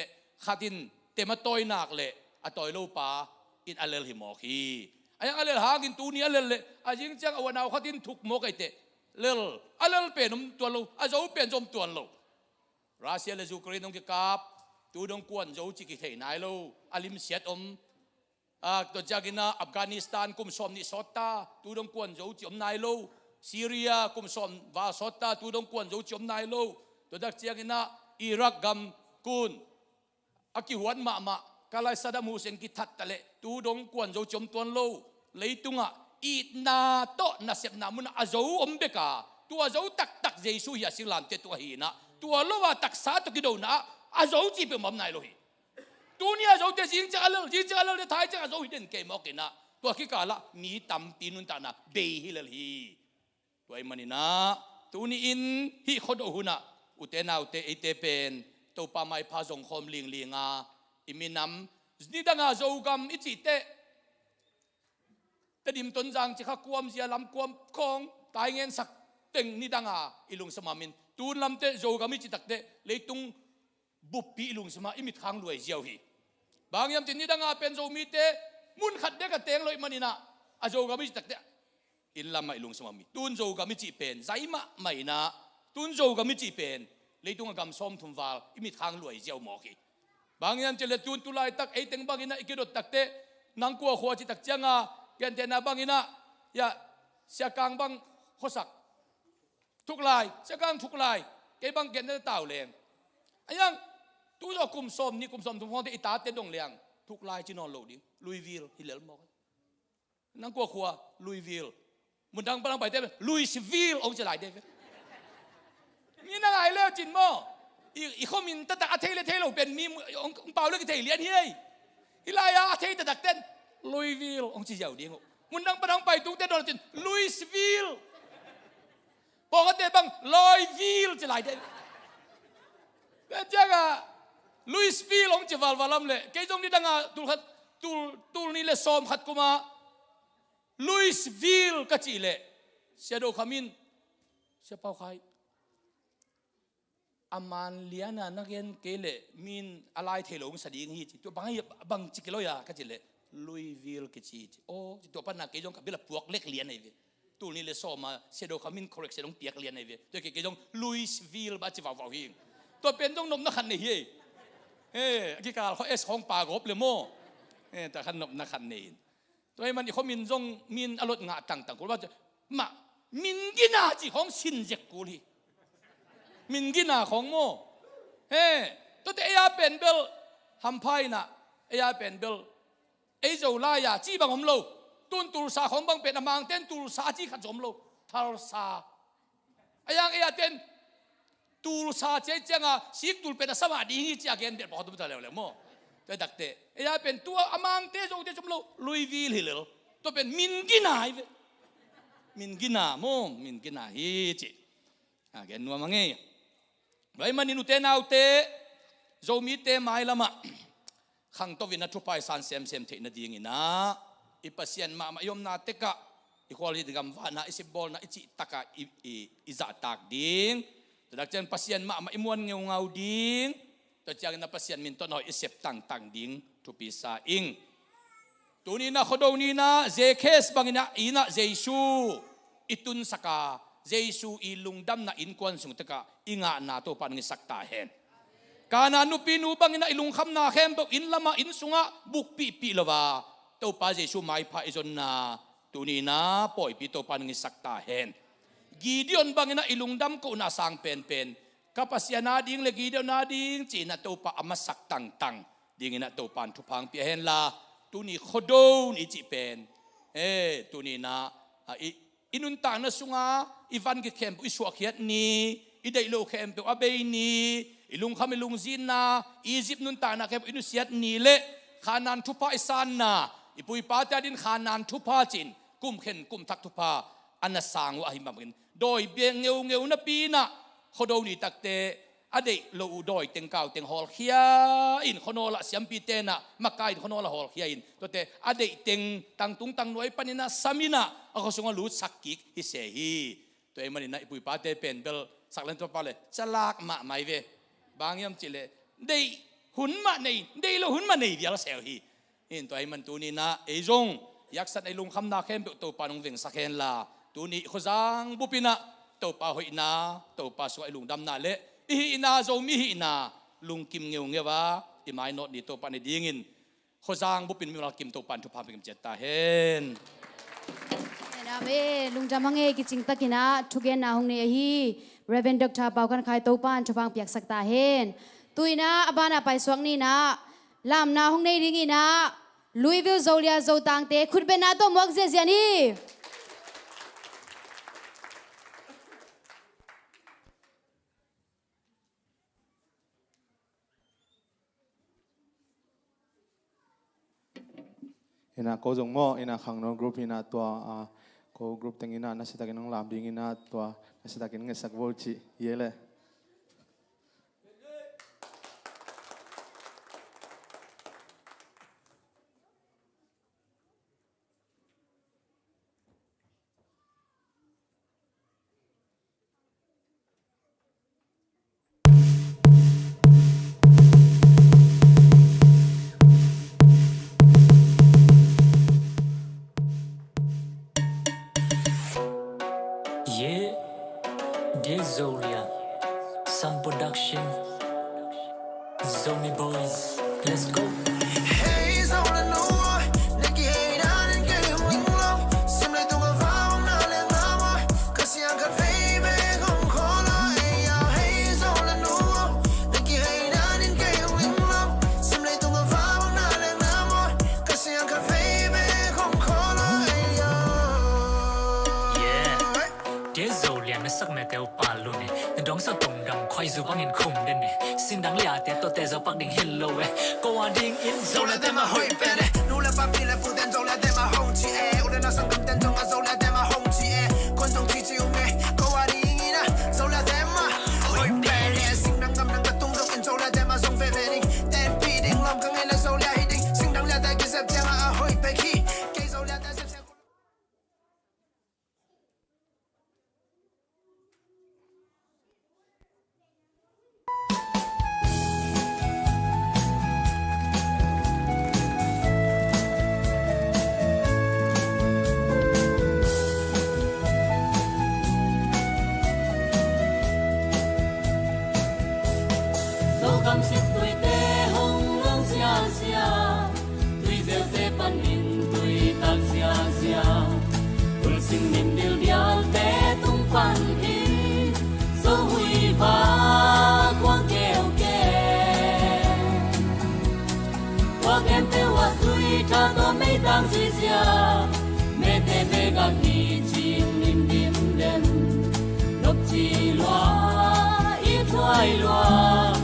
ขัดินเตมาตอยนักเลอะตอยโลปาอินอัลเลลฮิมอคีอันยังอัลเลลหากินตูนี้อัลเลลอาจิงจังอวันเอาขัดินทุกโมกไอเตเลลอัลเลลเป็นตัวโลอาจะเป็นจอมตัวโลรัสเซียและยูเครนต้องกิกับตูดงกวนโจจิกิเทนายโลอาลิมเซียตตัวจากินาอัฟกานิสถานกุมสมนิสอตตาตูดงกวนโจจิอมนายโลซีเรียกุมสมวาสอตตาตูดงกวนโจจิอมนายโลตัวจากินาอิรักกัมกุนอากิหวนมากาลายซาดามูเซนกิทัดตะเลตูดงกวนโจจิอมตัวโลเลยตุงะอีนาโตนาเสพนามุนอาโจอมเบกาตัวอาโจตักเจสุยาสิลันเตตัวหีนะตัวโลวาตักซาตุกิโดนะอาโจจีเป็นมัมนายโลหีตัวนี้อาโจเตจิงจังอัลเลท้ายจังอาโจหินเกมอกินะตัวขี้กาละมีตัมปีนุนตานะเบฮิลฮีตัวไอ้มันนี่นะตัวนี้อินฮิขดหุนะอุเตนาอุเตอิเตเป็นตัวปาไมพาจงคอมลิงอิมินัมนี่ดังอาโจกัมอิจิเตแต่ดิมต้นจังจะข้าความเสียลำความคงตายเงินสักเต็งนี่ดังอิลุงสมามินตูนลำเตโจกัมอิจิตักเตเลยตุงบุปผีอิลุงสมาอิมิทางรวยเจียวฮีบางยามจินนี่ดังเป็นโจมีเต มุนขัดเด็กกับเตงเลยมันนี่นะอาโจก็ไม่ตักเตะอินลำไม่ลุงสมามีตุนโจก็ไม่จีเป็นใจมะไม่นะตุนโจก็ไม่จีเป็นเลยตุงกำส้มทุ่มวาลอิมิทางรวยเจ้าหมอกีบางอย่างจะเลตุนตุลายตักไอเต็งบางอินะอีกรถตักเตะนังกัวขวาจิตักเจ้างาเกณฑ์เทน่าบางอินะอย่าเสียกลางบางข้อสักทุกลายเสียกลางทุกลายเกบางเกณฑ์ได้เต่าแรงไอ้ยังตัวเรากุมส้มนี่กุมส้มทุ่มฟองที่อิตาเตดงเลียงทุกลายจีนอนโหลดิลุยวิลฮิเลลมอกนังกัวขวาลุยวิลมุนดังปลังไปเต้ลุยส์วิลองจะไหลเด้นี่นั่งไงแล้วจินมออีข้อมินตั้งแต่อาเทเลเทเราเป็นมีองเปาเรื่องเทเลียนเฮ้ยฮิลายาอาเทแต่ดักเต้นลุยวิลองจะยาวดีงมุนดังปลังไปตุ้งเต้นโดนจินลุยส์วิลปกติบังลุยวิลจะไหลเด้ก็จังอะลุยส์วิลองจะวัลวัลลัมเลยแกจงนี่ดังอะตุลนี่เลยซ้อมขัดกุมาลุยส์วิลก็จีเลยเสียดูขมิ้นเสียเป่าใครอามันเลียนะนักเรียนเกลมินอะไรเทลงสดีงี้ตัวบางจิกโลยาก็จีเลยลุยวิลก็จีโอ้ตัวปัญหาเกจงกับเวลาพวกเล็กเลียนไอ้เว้ยตุลนี่เลยซ้อมมาเสียดูขมิ้น correct เสียดงเปียกเลียนไอ้เว้ยตัวเกจงลุยส์วิลบ้าจีว่าวหิงตัวเป็นจงนมนักขันนี่เฮ้ที่การเขาของปากบเลยโม่แต่ขันนมนักขันนี่ตัวมันเขามินจงมินอรรถงาต่างๆกูว่าจะมามินกินาจีของสินเจกกูลีมินกินาของโม่ตัวแต่เอเป็นเบลฮัมไพน่ะเอเป็นเบลเอเจ้าลายาจีบังผมโลตุลซาของบังเป็นอมังเต้นตุลซาจีขัดจมโลทาร์ซายังเอเต้นตุลซาเจ๊งอ่ะสิกตุลเป็นสมาดีงี้จีอาเกนเด็ดพอตัวมันจะแล้วโม่แต่ดักเตะเป็นตัวอมังเตะจงเตะจมโลลุยวิลฮิเลลตัวเป็นมินกินาอีเวมินกินาโมมินกินาฮิจิแกนัวมังเงี้ยไว้มันนินุเตนาอุเตโจมีเตไม่ละมะขังตัววินาทุพายสันเซมเทนดีงี้นะอีปัสยันมายมนาเตกะอีควอลิตกัมวานาอิสิบอลนาอิจิตากะอิจัตากดิ้งแต่ดักจันปัสยันมาอิมวนเงาเงาดิ้งตัวจังนับpasien minta no isep tang ding tu pisa ing tu ni na khodo ni na zekes bangina ina jesu itun saka jesu ilung dam na inkwan sung taka inga na to pan ngi sakta hen kana nu pinu bangina ilung kham na khem to in lama in sunga buk pi lawa to pa jesu mai pha izon na tu ni na poi pi to pan ngi sakta hen Gideon bangina ilung dam ko na sang pen kapasya na ding lagi daw na ding China to pa amasak tang ding na to pan tupang pihen la tuni khodon ichi pen tuni na inuntang na sunga ivan ke camp iswa khiat ni idai lo camp abei ni ilung kham ilung zin na Egypt nuntang na camp inusiat ni le khanan thupa isan na ipui pa ta din khanan thupa chin kum khen kum thak thupa anasang wa himam doi bieng ngeu na pi na khodo ni takte ade lo udoi tengkau teng hol khia in khonola siampi tena makai khonola hol khia in tote ade teng tangtung tang noi panina samina ako sunga lu sakik hi se hi to e manina ipui pate pen bel saklan to pale chalak ma mai ve bangyam chile dei hun ma nei dei lo hun ma nei dia la sel hi in to e man tu ni na e jong yaksat ai lung kham na khem to panong veng sakhen la tu ni khozang bupina to pa hoi na to pa so ai lung dam na le hi na zo mi hi na lung kim ngeu ngewa i mai not ni to pa ni dingin khozang bu pin mi la kim to pan thu pa pim cheta hen na me lung jamange ki ching takina thugen na hong ne hi Reverend Dr. Pau kan khai to pan thu pang piak sakta hen tuina abana pai swang ni na lam na hong nei ringi na Louisville zolia zo tang te khut be na to mok je ziani ina ko jong mo ina khang no group ina to ko group teng ina na sita kinong lam ding ina to na sita kin nge sak vol chi yele Yeah, Dezolia, some production, Zombie Boys, let's go. Hey, Zola no, Nicky ain't on and get him wing low. Simply don't go far, not let go. Cause you got baby, gon' call her. Hey, Zola no, Nicky ain't on and get him wing low. Simply don't go far, not let go. Cause you got baby, gon' call her. Yeah, Dezolia, nó sắc mẹ teo pa luôn nè. Nên đóng sao tùng đằng khoai dù băng in khủng đến nè. Xin đáng lẽ teo tôi teo giờ bắc đình hello cô à đình in Zola đem mà hồi bên nè. Nụ là bắp đi là phụ tên Zola đem mà hông chi Ủa nó sang cầm tên trong Zola đem mà hông chi Quân trong chi chiêu nghe cô à đình in Zola đem mà hồi bên nè. Xin đáng ngâm nâng cả tung dốc in Zola đem mà dòng về về đình. Tên pi đình lòng càng ngày là Zola hi đình. Xin đáng lẽ tại cái dẹp chàng à hồi bên khi Cây Zola ta dẹp chàng dấu cam xịt tuổi tê hồng lương xia xia tuổi rêu tê pan in tuổi tạc xia xia tuổi sinh niệm điều điều tê tung pan in dấu huy và quang kêu kêu qua kem tê hoa tuổi cha to mấy tang xì xia mê tê mê gà kỳ chi niệm điểm đêm đốc chi loa ít thoại loa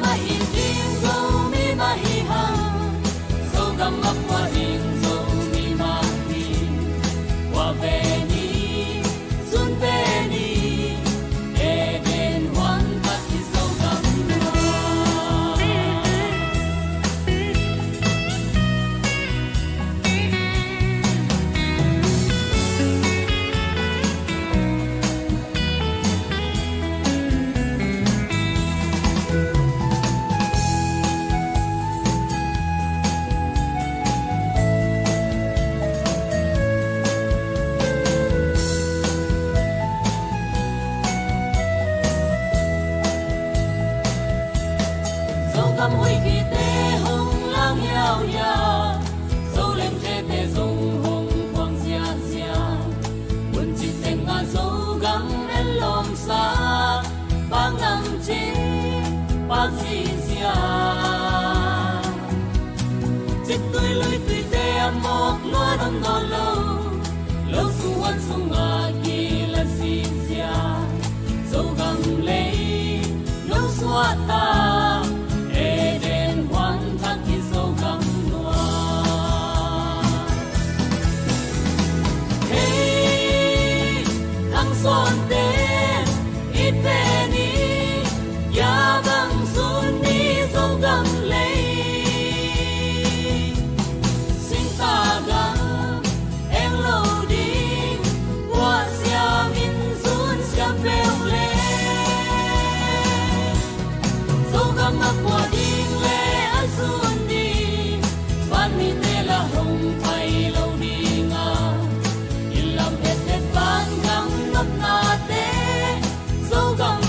mà in tiếng dấu mi mà hi hăng dấu gam mặc qua hình dấu mi mà hi qua về ni xuân về ni để đến hoàn tất thì dấu gam cam huy kỳ tê hồng lang hiao ya dấu lên tê tê dùng hồng quang xia xia buồn chỉ tên ngã dấu gam đến lom xa bang năm chi bang xì xia chết tôi lưỡi tùy tê một lúa đông đỏ lâu lâu suan sung ngã kỳ là xì xia dấu gam lấy lâu xóa ta son tên ít về ni ya bang sun ni dấu gam lấy xin ta gam em lâu đi qua xia min sun xia phèo lên dấu gam mặc qua đinh lệ ăn sun đi ban mi tê là hồng thay lâu đi ngà in làm hết hết ban gam na tê dấu gam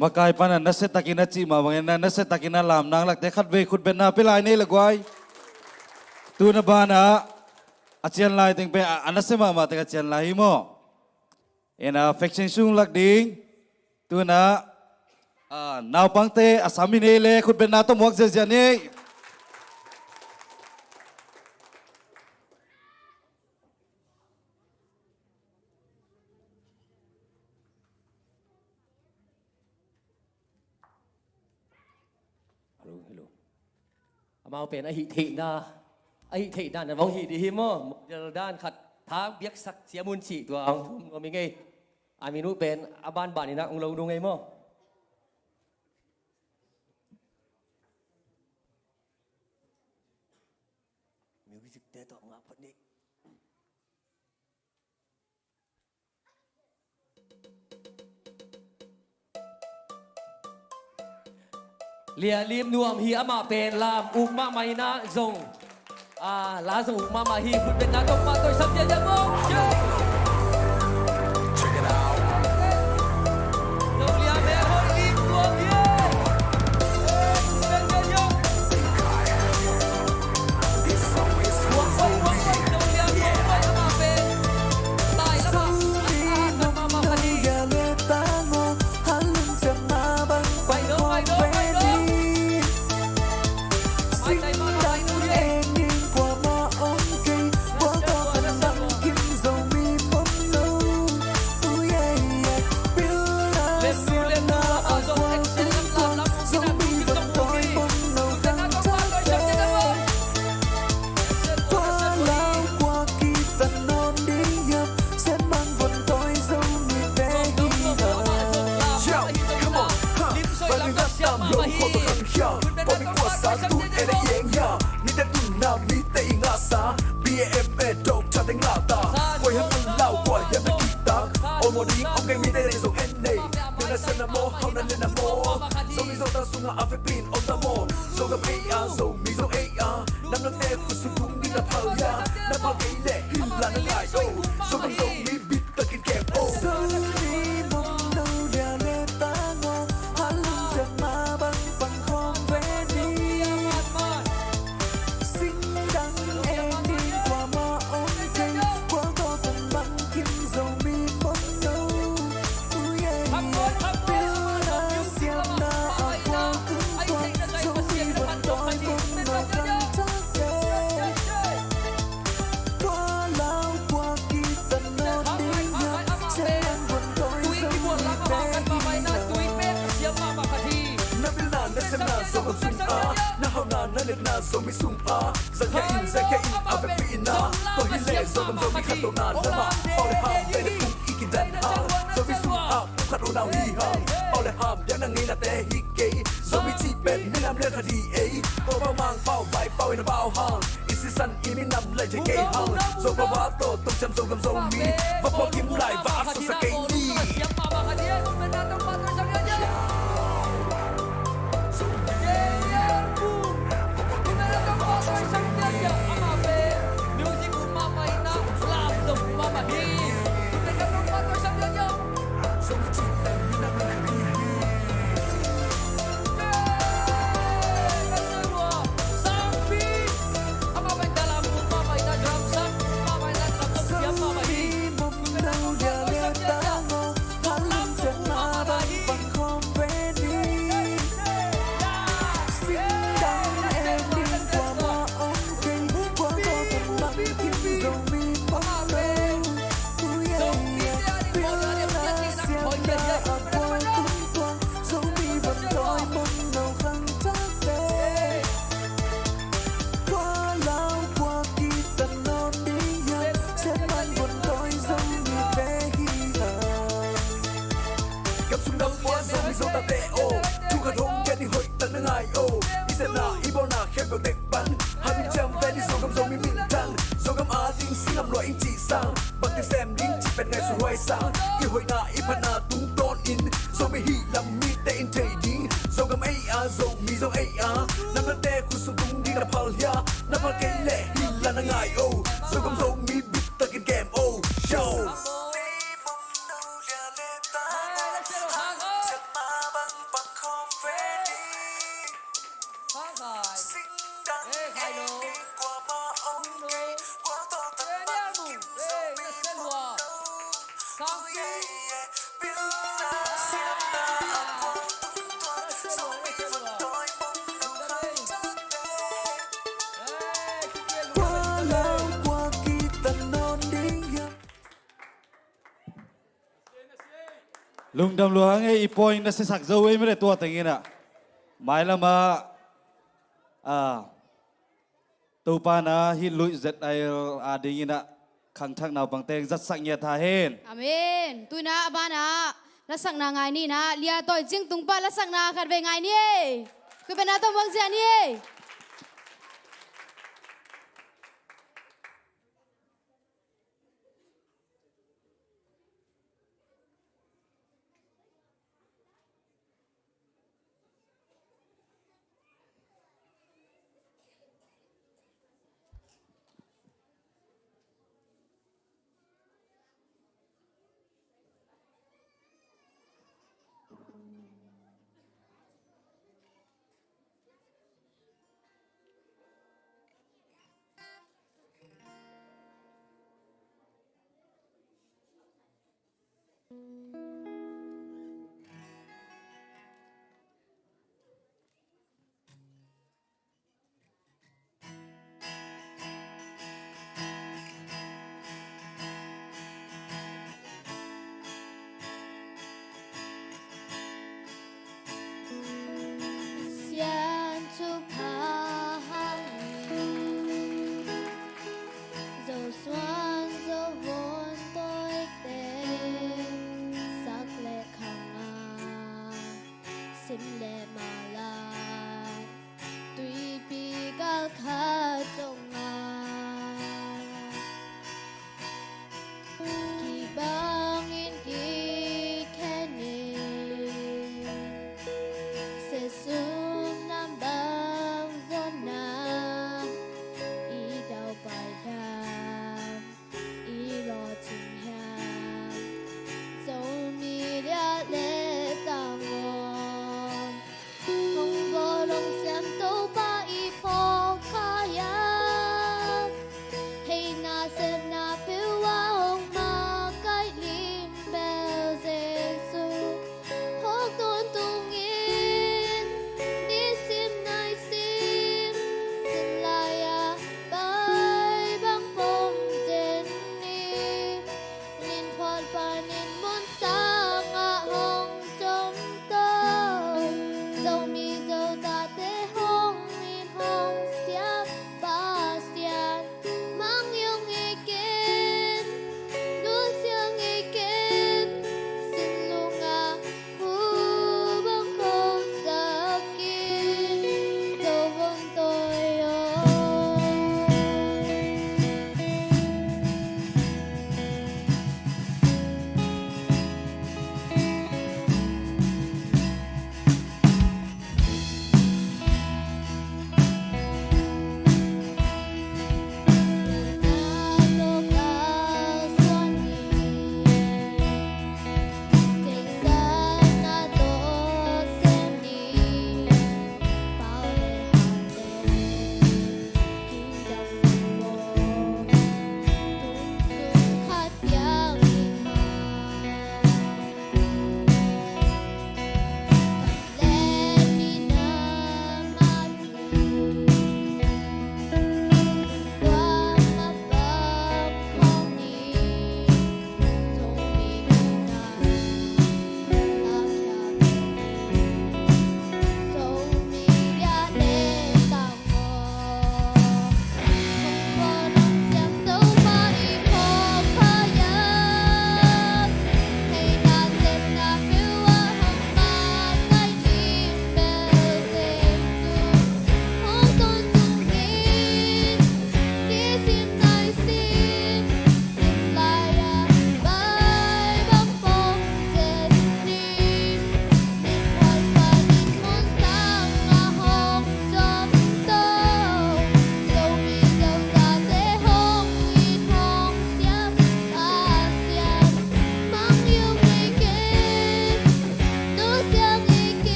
มากายปานันนัสเซตักินาจีมาวังนันนัสเซตักินาลามนางหลักแต่ขัดเวขุดเป็นนาเปลายนี่ละกวยตูนบานะอาเจียนลายตึงเป็นอันนัสเซมาแต่อาเจียนลายโมเอ็นะเฟคชั่นซุงหลักดิ้งตูนะนาวปังเตอาสามินเอเลขุดเป็นนาต้มวักเจียนนี่ ฮัลโหลฮัลโหลอามาเป็นไอหิถินาไอหิถินาเนี่ยวังหิดีฮิโมเจอด้านขัดท้าเบียกสักเสียมุนฉีตัวอังทุ่มก็มีไงอามินุเป็นอาบานบานนี่นะองเราดูไงโมมิวสิกเตะต่องาพอดีเลียลิมนวมฮีอามาเป็นลามอุมาไมนะซงลาซงอุมามาฮีคุณเป็นนักตบมาตัวสักเดียวยังงCheck it out เราเลียเมโฮลิมนวมฮีเป็นเยอะหัวไปเราเลียหัวไปอามาเป็นตายแล้วมามามาคดีไปเด้อ ลุงดำหลวงไอ้อีปอยนั่นสิสักเจ้าเว้ยไม่ได้ตัวแต่งี้น่ะหมายละมาตูปานะฮิลุยเจ็ดไออาดีงี้น่ะขังทักนาวบังเตงจัดสักเงียทาเฮน อาเมนตุยนะอบานะละสักนาไงนี่นะเลียต่อยจิงตุงปาละสักนาขัดเวไงนี่คือเป็นนาตัวเมืองเสียนี่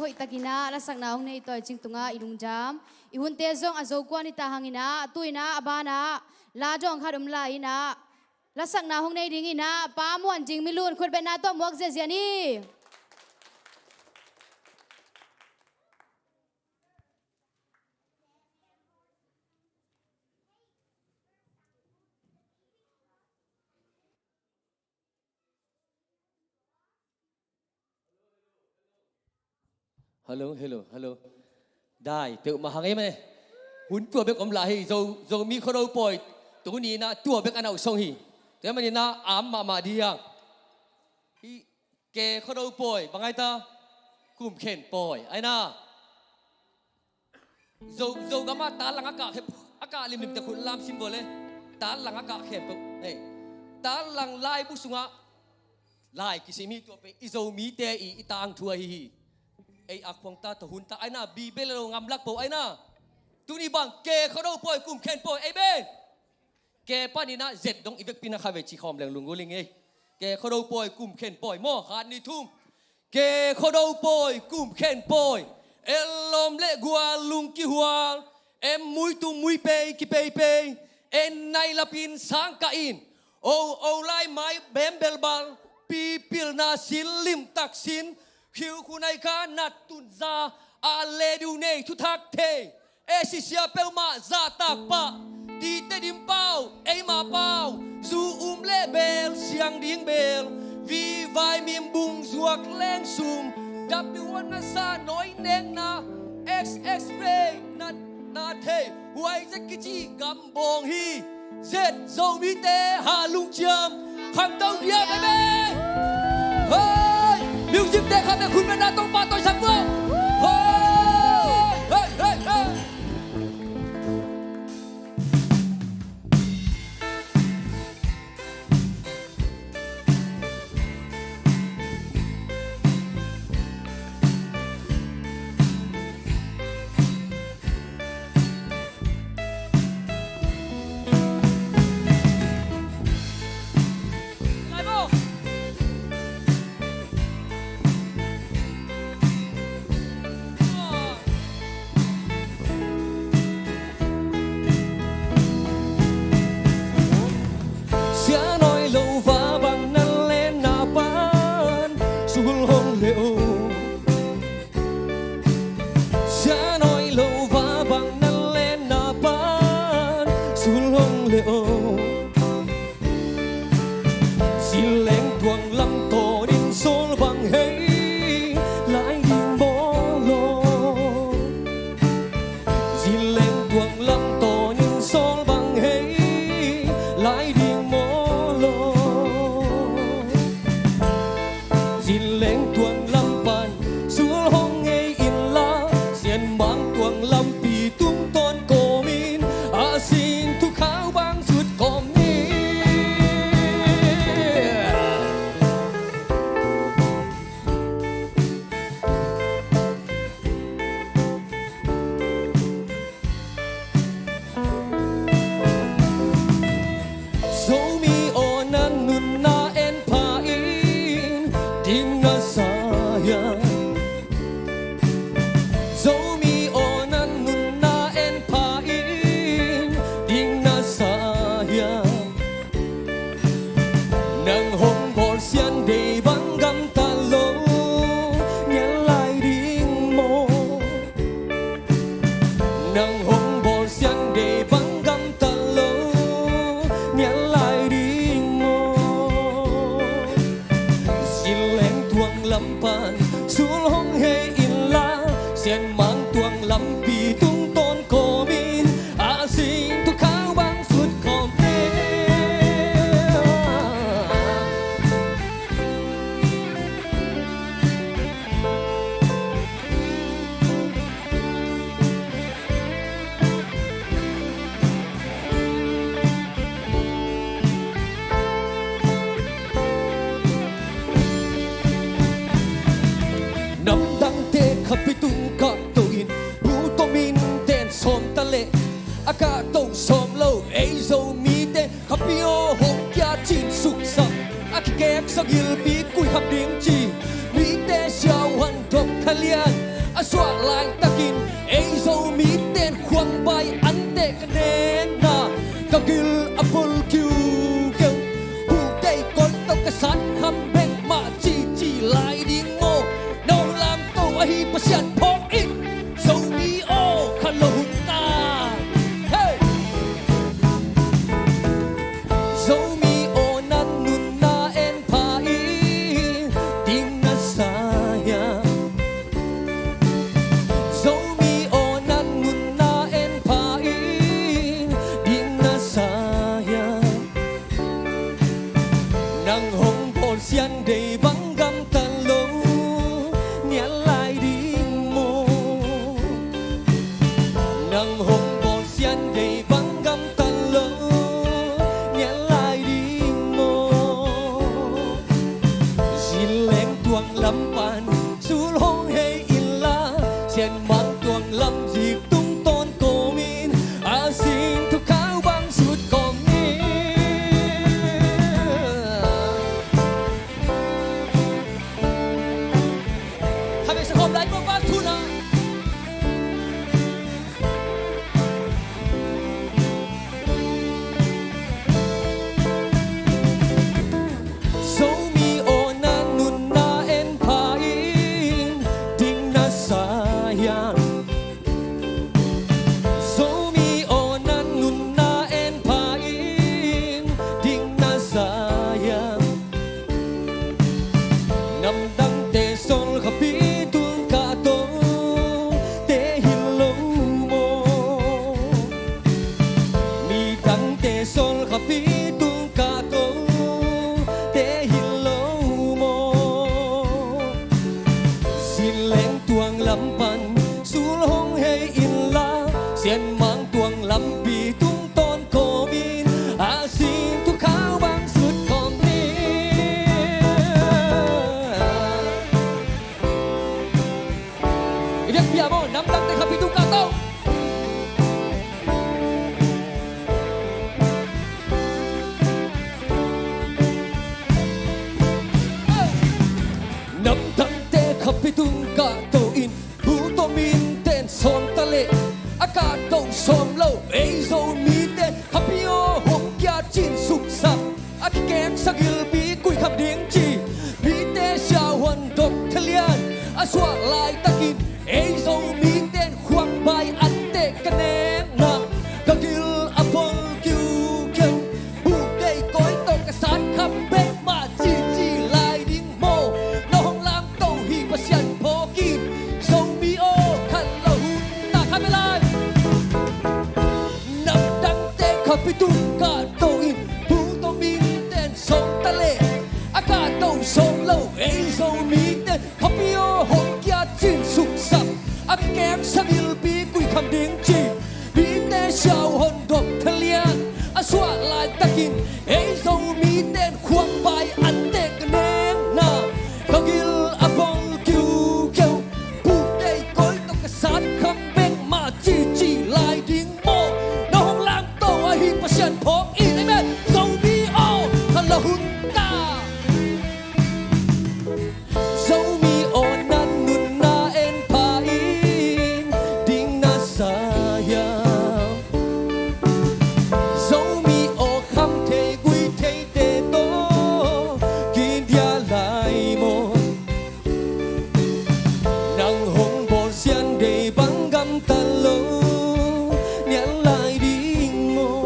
hoi takina la sakna hong nei toy ching tunga ilung jam I hun te zong azo kwani ta hangina tuina abana la jong kharum la ina la sakna hong nei ding ina pa mon jing milun khut be na to mok je ziani hello ได้เปียวมาหางไอ้ไหมหุ่นตัวเบกอมลาฮีโจมีคนเอาปล่อยตัวนี้นะตัวเบกอันเอาส่งฮีแต่มันนี่นะอามมาดีอ่ะแกคนเอาปล่อยบางไงตากุมเข็นปล่อยไอ้น่ะโจก็มาตาหลังอากาศลิมตะคุณลามซิมโบเลยตาหลังอากาศเข็นปุ๊บเฮ้ตาหลังลายบุษงะลายกิสิมีตัวไปอิโจมีเตอีตางทัวฮีไอ้อักพงตาตะหุนตาไอ้น่ะบีเบลโลงามลักโปไอ้น่ะตุนี่บังเกเขาเราป่วยกุมเข็นป่วยไอ้เบนเกป้านี่นะเจ็ดดงอีเวกปีนักข่าวเวชีคอมแรงลุงกุลิงเอ้เกเขาเราป่วยกุมเข็นป่วยหม้อขาดนี่ทุ่มเกเขาเราป่วยกุมเข็นป่วยเอลอมเละกัวลุงกิหัวเอ็มมุยตุมุยเปย์กิเปย์เปย์เอ็นในละปินสังกะอินโอไลไม้เบมเบลบาลปีปิลนาสินลิมตักสินคิวคุณไอ้ข้านัดตุนซาอาเลดูเนทุทักเทเอซิเซียเปลมาซาตักปะดีเตดิมเป้าเอมาเป้าซูเล่เบลเสียงดิ้งเบลวีไวมิมบุงสวกแรงซูมดับบิวันนาซาน้อยเน่งนาXX ray นาเทหวยจะกิจีกำบงฮีเจ็ดโซมิเตหาลุงเจียมขังเต้าเดียบไปเฮ้ยมิวสิกเด็กครับเนี่ยคุณเป็นนาต้องปาต่อยสักเมื่อเฮ้ยอากาศตกสมโลเอโซมีเตขับพิโอหกยาจินสุขสัมอาคิเกกสกิลปีกุยขับดิ้งจีมีเตชาววันทกทะเลียน nang hong bồn xiên đầy vắng găm tàn lâu nhẹ lại đi mô nang hong bồn xiên đầy vắng găm tàn lâu nhẹ lại đi mô xin lên tuang lâm pan sul hong hay in la xiên mang tuang lâm dịp tung tôn cô min a xin thu khao băng suốt con mi hai bên sẽ hôm lại con bác thu na dấu mi ô na nun na en pa in ding na sayang dấu mi ô na nun na en pa in ding na sayang nằm đắng tê sol khắp bi tuông cả tô tê hin lâu mô mi đắng tê sol khắp bi tuông cả tô tê hin lâu mô xin lên tuang lâm pan sul hong hay in la xiên mang tuang lâm bi tung tôn cô bin a xin thu khao băng suốt con mi việc bia mo nắm đắng tê khắp bi tung cả tô nắm đắng tê khắp bi tung cả tô in hu tô min tên son ta lệ a cả tô som lâu ấy dâu mi tên khắp bi ô hong kia chín sục sập a kẹt sắc gil bi cùi khắp điếng chi mi tê xiao huân độc thề liên a xóa lại ta kín ấy dâu mi tên khoang bài ăn tê cái nén na cái gil a phong kiu kiu bu đây cõi tô cái sát khắp bên mà chi lại đi mô nó hong lam tô hi và xian po kín dâu mi ô khăn lâu ta khắp bên lại nắm đắng tê khắp bi tung cả tô in hu tô min tên son ta lệ a cả tô som lâu ấy dâu mi tên khắp bi ô hong kia chín sục sập a kẹt sắc gil bi cùi khắp điếng chi mi tê xiao huân độc thề liên a xóa lại ta kín ấy dâu mi tên khoang bài ăn tê cái nén na cái gil a phong kiu kiu bu đây cõi tô cái sát khắp bên mà chi lại điếng mô nó hong lam tô a hi pa xian po in ai bên dâu mi ô thằng là hun ta dâu mi ô nan nun na en pa in ding na sayang dâu mi ô khăm thề quy thề tê tô kín dia lại mô nang hong bồn xiên đầy vắng găm tàn lâu nhẹ lại đi mô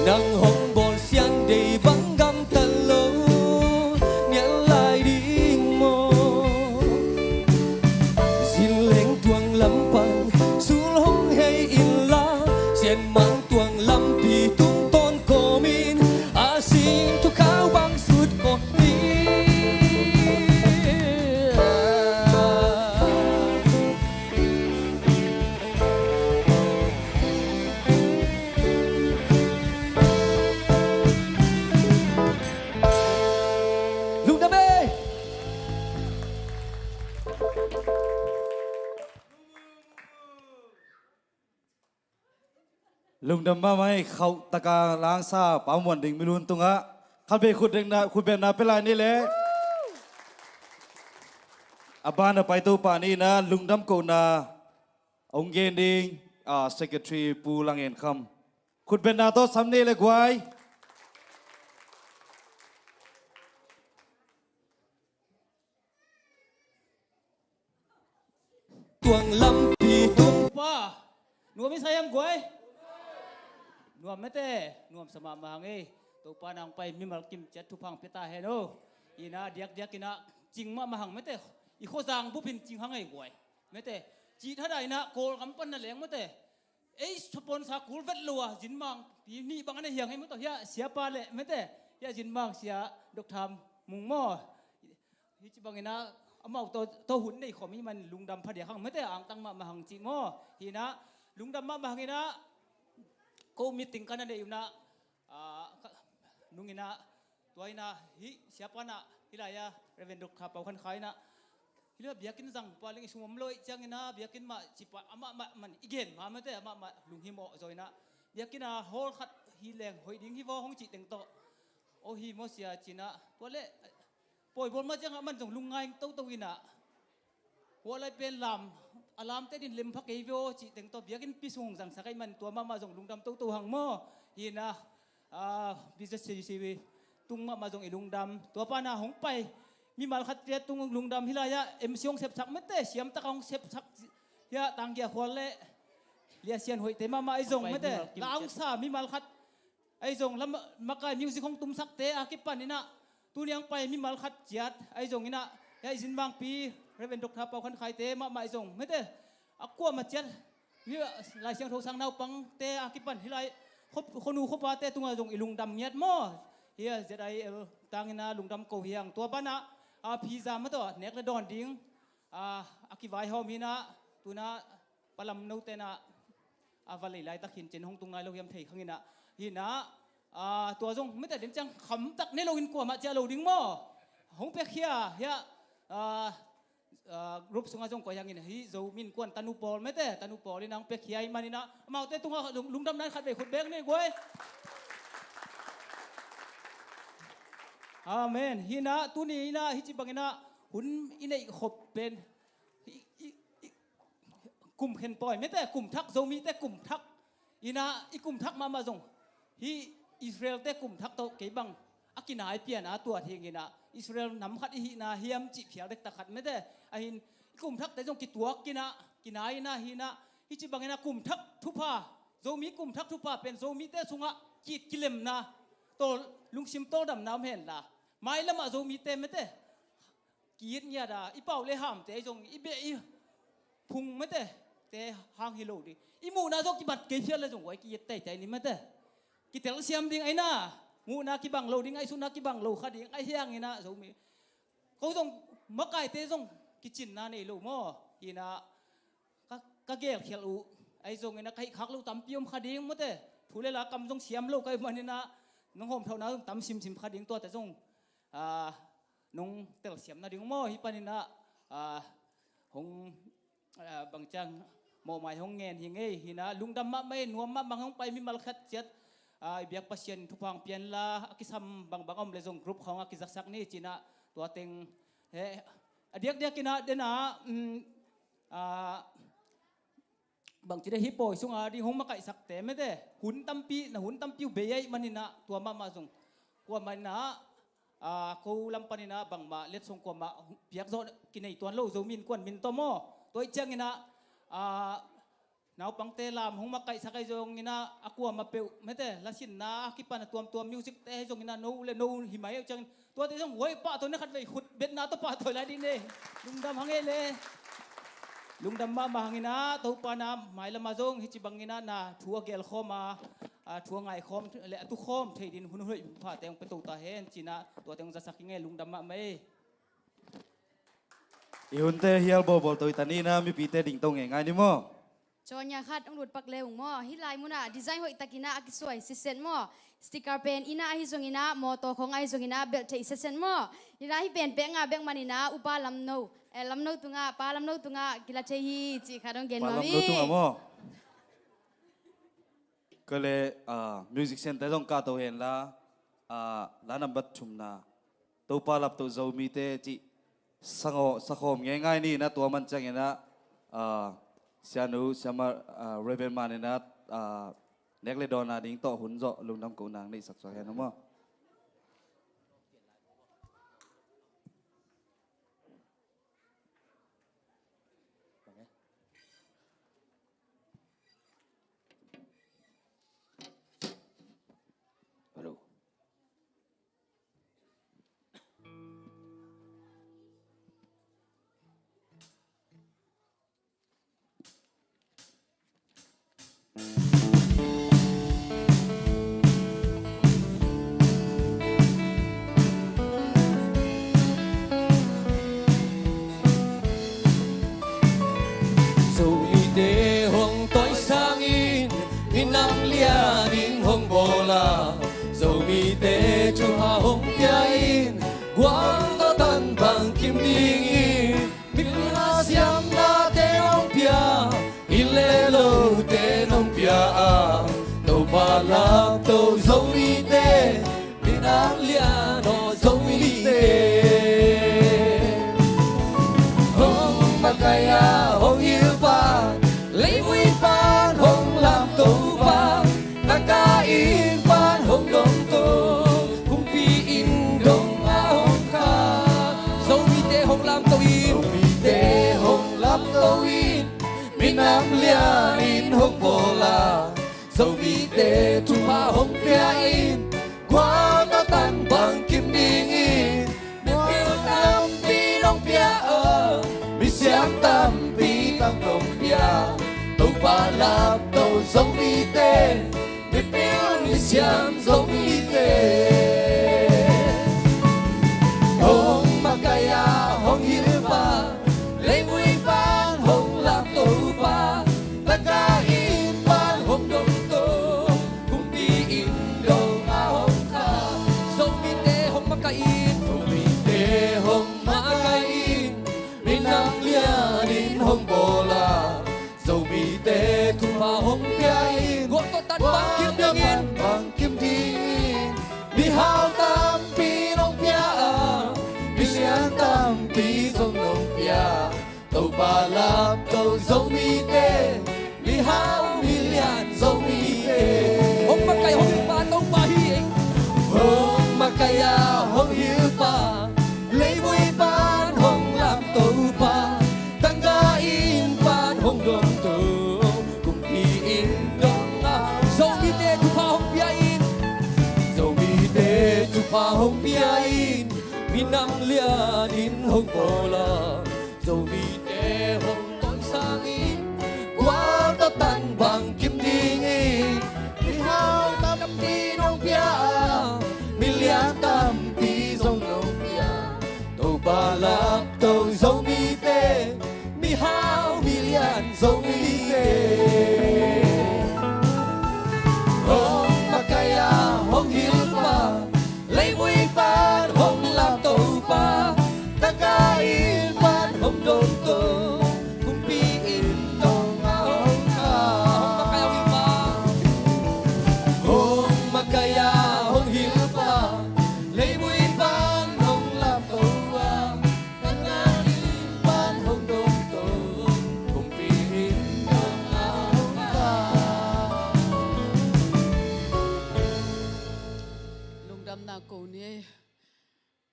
nang hong bồn xiên đầy vắng găm tàn lâu nhẹ lại đi mô xin lên tuang lâm pan sul hong hay in la xiên mang tuang lâm bi tung tôn cô min a xin thu khao băng suốt con mi lung đam mê lùng đầm ma mai khâuตะกาล้างซาปามวันดิ่งไม่รุนตุงะขันเบขุดเด้งนาขุดเบนนาเป็นไรนี่แหละอบานไปตัวป่านี้นะลุงดำโกนาองเกนดิงsecretary ปูลังเอ็นคำขุดเบนนาโตซ้ำนี่เลยกวาย tuang lâm bi tung pa nuam mi sayam goi nuam mete nuam sama mahangi to pa nang pai mi mal kim chat thu phang peta he no ina diak diak ina jing ma mahang mete i kho jang bu pin jing hangai goi mete chi tha dai na kol kam pan na leng mete สปอนซาคูลเวทลัวจินมังปีนี้บางอันเฮียงให้มันต่อเฮียเสียปาเลยไม่แต่เฮียจินมังเสียดอกทำมุงหม้อฮิจิบางอันนะเอามาตัวหุ่นในขอมีมันลุงดำพอดีข้างไม่แต่อ่างตั้งมาหังจิหม้อฮีนะลุงดำมาหังนะก็มีติงกันนั่นเองนะนุ่งนะตัวนะฮิเสียปานะฮิลายาเรเวนดอกทำเป่าขันไข่นะฮิลาbiakin sang paling sumam loi chang na biakin ma chipa ama man igen ma mate ama lung hi mo zoina biakin a hol khat hi leng hoi ding hi wo hong chi teng to o hi mo sia china pole poi bol ma chang man jong lung ngai to ina ho lai pen lam alam te din lem phak ei wo chi teng to biakin pi sung jang sakai man tua ma jong lung dam to hang mo hi na business cv tung ma jong ilung dam tua pa na hong paiมีมาขัดเรียตุงลุงดำฮิลายะเสียงเสพสักไม่เตะเสียมตะกองเสพสักยะตังเกียควอลเล่เลียเซียนหอยเตมาไอซงไม่เตะลาองซามีมาขัดไอซงแล้วมากายมิวสิกของตุ้มสักเตะอากิปันนี่นะตัวนี้ยังไปมีมาขัดจัดไอซงนี่นะยาอินบางปีเรเวนดอกทับเป่าขันไข่เตะมาไอซงไม่เตะอักกัวมาจัดวิลายเสียงโทสังนาวปังเตะอากิปันฮิลายคนนูขบปาเตะตุงไอซงอีลุงดำเงียดมอเฮียเจไดตังนี่นะลุงดำโกเฮียงตัวบ้านนะพีซามาตัวเน็กเลดอนดิ้งอากิไวฮอมีนะตัวน่ะปลำนูเตนะวาลีไลตะขินเจนฮงตุงไงเราเยี่ยมเทยข้างนี้นะฮีนะตัวจงไม่แต่เดินจังขำตักในเราอินกว่ามาเจอเราดิ้งมั่วฮงเปียเขียเฮียรูปสุงอาจงก็ยังงี้ฮีโจมินกวนตานุปอลไม่แต่ตานุปอลนี่นางเปียเขียมันนี่นะมาเตะตุงลุงดำนั้นขัดไปขุดเบกนี่กวยอาเมนฮินะตุนีนะฮิจิบังนะหุ่นอินไอขบเป็นกลุ่มเห็นปล่อยไม่แต่กลุ่มทักโซมีแต่กลุ่มทักอินะอีกลุ่มทักมาส่งฮิอิสราเอลแต่กลุ่มทักโตเก็บังอากินายเปลี่ยนตัวเทียงกินะอิสราเอลนำขัดฮินะเฮียมจิเพียเด็กตะขัดไม่แต่ไอ้กลุ่มทักแต่ส่งกิตัวกินะกินายนะฮินะฮิจิบังนะกลุ่มทักทุพาโซมีกลุ่มทักทุพาเป็นโซมีแต่สุงะกีดกิเลมนะโตลุงชิมโตดำน้ำเห็นละไม่ละมาโซมีเต็มไม่เตะกีดเนี่ยดาอีเป่าเลยห้ามแต่จงอีเบอีพุงไม่เตะแต่หางฮิโลดิอีมูนาโซกิบัดเกยเชียเลยจงไว้กีดเตะใจนี่ไม่เตะกีเตลเซียมดิ้งไอ้น่ามูนากิบังโลดิ้งไอ้สุนัขกิบังโลขัดดิ้งไอ้เฮียงนี่นะโซมีเขาจงมักไก่เตะจงกิจินนานี่โลมออีน่ะก็เกลเขียวไอ้จงนี่นะใครขักโลตำพิมขัดดิ้งไม่เตะถูเลยละกำจงเสียมโลไอ้มันนี่นะน้องโฮมเท่านั้นตำซิมขัดดิ้งตัวแต่จงน้องเตลเสียมนาดิ้งโม่ฮิปานินะหงบางจังโมหมายหงเงินหิงเอ้หินะลุงดำมะไม่นัวมะบางหงไปมีมาลคัดเจ็ดเบียกปัสเซียนทุพังเปลี่ยนละอากิซัมบางอมเลยส่งกรุ๊ปของอากิซักซักนี่จีน่ะตัวเต็งเดียกกินะเดน่ะบางจีได้ฮิปโปส่งดิ้งหงมาไก่สักแต่ไม่ได้หุ่นตั้มปีนะหุ่นตั้มปีเบียมันนี่นะตัวมาส่งกว่ามันนะเขาลำปนินะบางมาเล็ดส่งกว่ามาเปียกโซกินในตัวโลโซมินกวนมินโตโมตัวเจ้างี้นะนาวปังเตลามหงมาไก่สักไอจงงี้นะอากัวมาเปียวไม่แต่ละสินนะคิดปานตัวมิวสิกเตจงงี้นะโน้เลโน้หิมายจังตัวเตจงหวยป้าตัวนี้ขัดไปขุดเบ็ดนาตัวป้าตัวไรดินเลยลุงดำหังเอเลยลุงดำมาหังงี้นะตัวป้านะหมายละมาจงฮิจิบังงี้นะนะทัวเกลโคมาทัวไงคอมและตุคอมเทดินหุ่นหุ่ยผ่าเตียงเป็นตัวตาเห็นจีน่ะตัวเตียงจะสักยังไงลุงดำมาไม่อีหุ่นเตะเฮียบอลตัวตานี่นะมีปีเตะดิ่งตรงไงนี่มั้งจอนยาคัดต้องหลุดปักเลวมั่วฮิไลมุนะดีไซน์หอยตะกินะอักสวยสิเซนมั่วสติกเกอร์เป็นอินาฮิซงอินะมอโตของไอซงอินะเบลเทสิเซนมั่วฮิไลฮิเป็นเบงาเบงมันอินะอุปาลัมโนลัมโนตุงะปาลัมโนตุงะกิลาเชฮีจีขาดองเกนมาวีปาลัมโนตุงะมั้งก็เลยมิวสิกเซ็นเตอร์ต้องการตัวเห็นละร้านน้ำบัตรชุมนาตัวปาลับตัวโจมีเตจิสังคมง่ายๆนี่นะตัวมันจังนะเสียนูเสียมาเรเบนมาเนี่ยนะเน็กเลดอนาดิ้งต่อหุ่นเจาะลุงน้ำกูนางนี่สักสองเห็นนะมั้ง la tô dấu mi tê mi nam lia nó dấu mi tê hong makaya hong yêu ba lấy vui ban hong làm tô ba nakain ban hong dong tô kung pi in dong a hong kha dấu mi tê hong làm tô in tê hong làm tô in mi nam lia in hong bola dấu mi tê thu pa hong pia in qua ta tan bằng kim ding in mi piu tam pi nong pia mi siam tam pi tam nong pia tàu pa lap tàu dấu mi tê mi piu mi siam dấu mi tê hong makaya hong hilpa lấy vui ban hong làm tàu pa ta in ban hong dong tô cùng đi in dong a hong kha dấu mi tê hong makain dấu mi tê hong makain mi nang lia din hong bola dấu mi tê thu pa hong pia in gõ to tan bang kim ding mi hao tam pi nong pia mi lian tam pi song nong pia tàu pa lap tàu dấu mi tê mi hao mi lian dấu mi tê hong makaya hong pa tàu pa hi hong makaya hong hiu pa lấy vui ban hong làm tàu pa tăng ga in ban hong dong tàu cùng pi in dong a dấu mi tê thu pa hong pia in dấu mi tê thu pa hong pia in mi nam lia din hong bola dấu mi tê hong ton sang in qua ta tan bằng kim ding in mi hao tam pi nong pia mi lian tam pi dong nong pia tàu ba lap tàu dấu mi tê mi hao mi lian dấu mi tê hong makaya hong hilpa lấy vui ban hong làm tàu pa ta ca in ban hong dong tô cùng pi in dong a hong kha hong makaya hong hilpa lấy vui ban hong làm tàu pa ta ca in ban hong dong tô cùng pi in dong a hong kha lung dam na ko ni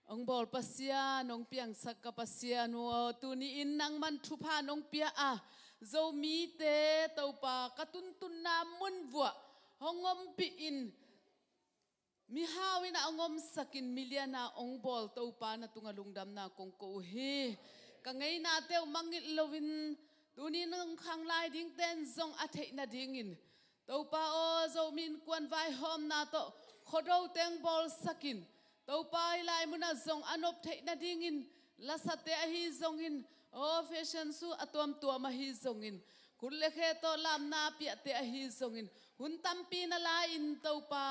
ông bol pasia nong piang sakka pasia no tu ni in nang man thu pha nong pia a zo mi te tau pa katun tun na mun vua hongom pi in mi hawina ongom sakin miliana ong bol tau pa na tunga lungdam na kong ko hi ka ngai na te mangit lovin tu ni nang khang lai ding ten zong a thei na ding in tau pa o zo min kwan vai hom na to khodo teng bol sakin tàu pa lai muna zong anop thei na ding in la sate a hi zong in o fashion su atom tua ma hi zong in kun lekhe to lam na pi te a hi zong in hun tampi na la in tàu pa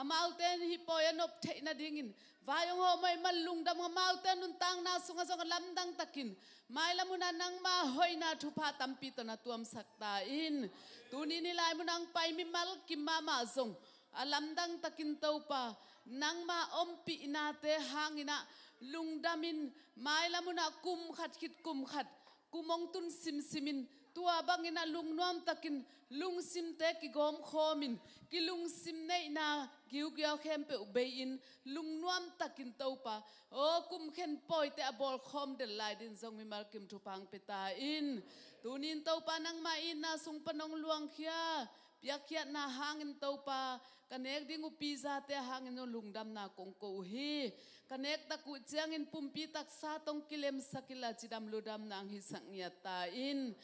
amau ten hi po anop thei na ding in vayong ho mai malung dam amau ten nun tang na sunga zong lam dang takin mai la muna nang ma hoi na thu pa tampi to na tuam sakta in tuni ni lai munang pai mi mal kim ma zong alam dang takin tàu pa nang ma ompi na te hangina lungdamin mai lamuna kum khat khit kum khat kumong tun sim simin tua bangina lungnuam takin lung sim te ki gom khomin ki lung sim nei na giu giao khem pe ubein lungnuam takin topa o kum khen poi te abol khom de lai din zong mi mal kim thu pang peta in tunin topa nang ma in na sung panong luang khia piakhia na hangin topa kanek ding upiza te hangin no lungdam na kong ko hi kanek ta ku chiang in pumpi tak sa tong kilem sakila chidam ludam nang hi sangya ta in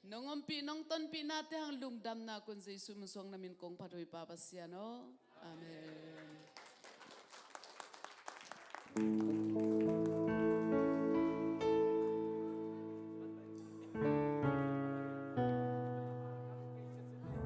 nongom pi nong ton pi na te hang lungdam na kun jesu musong namin kong patoi pa pasya no amen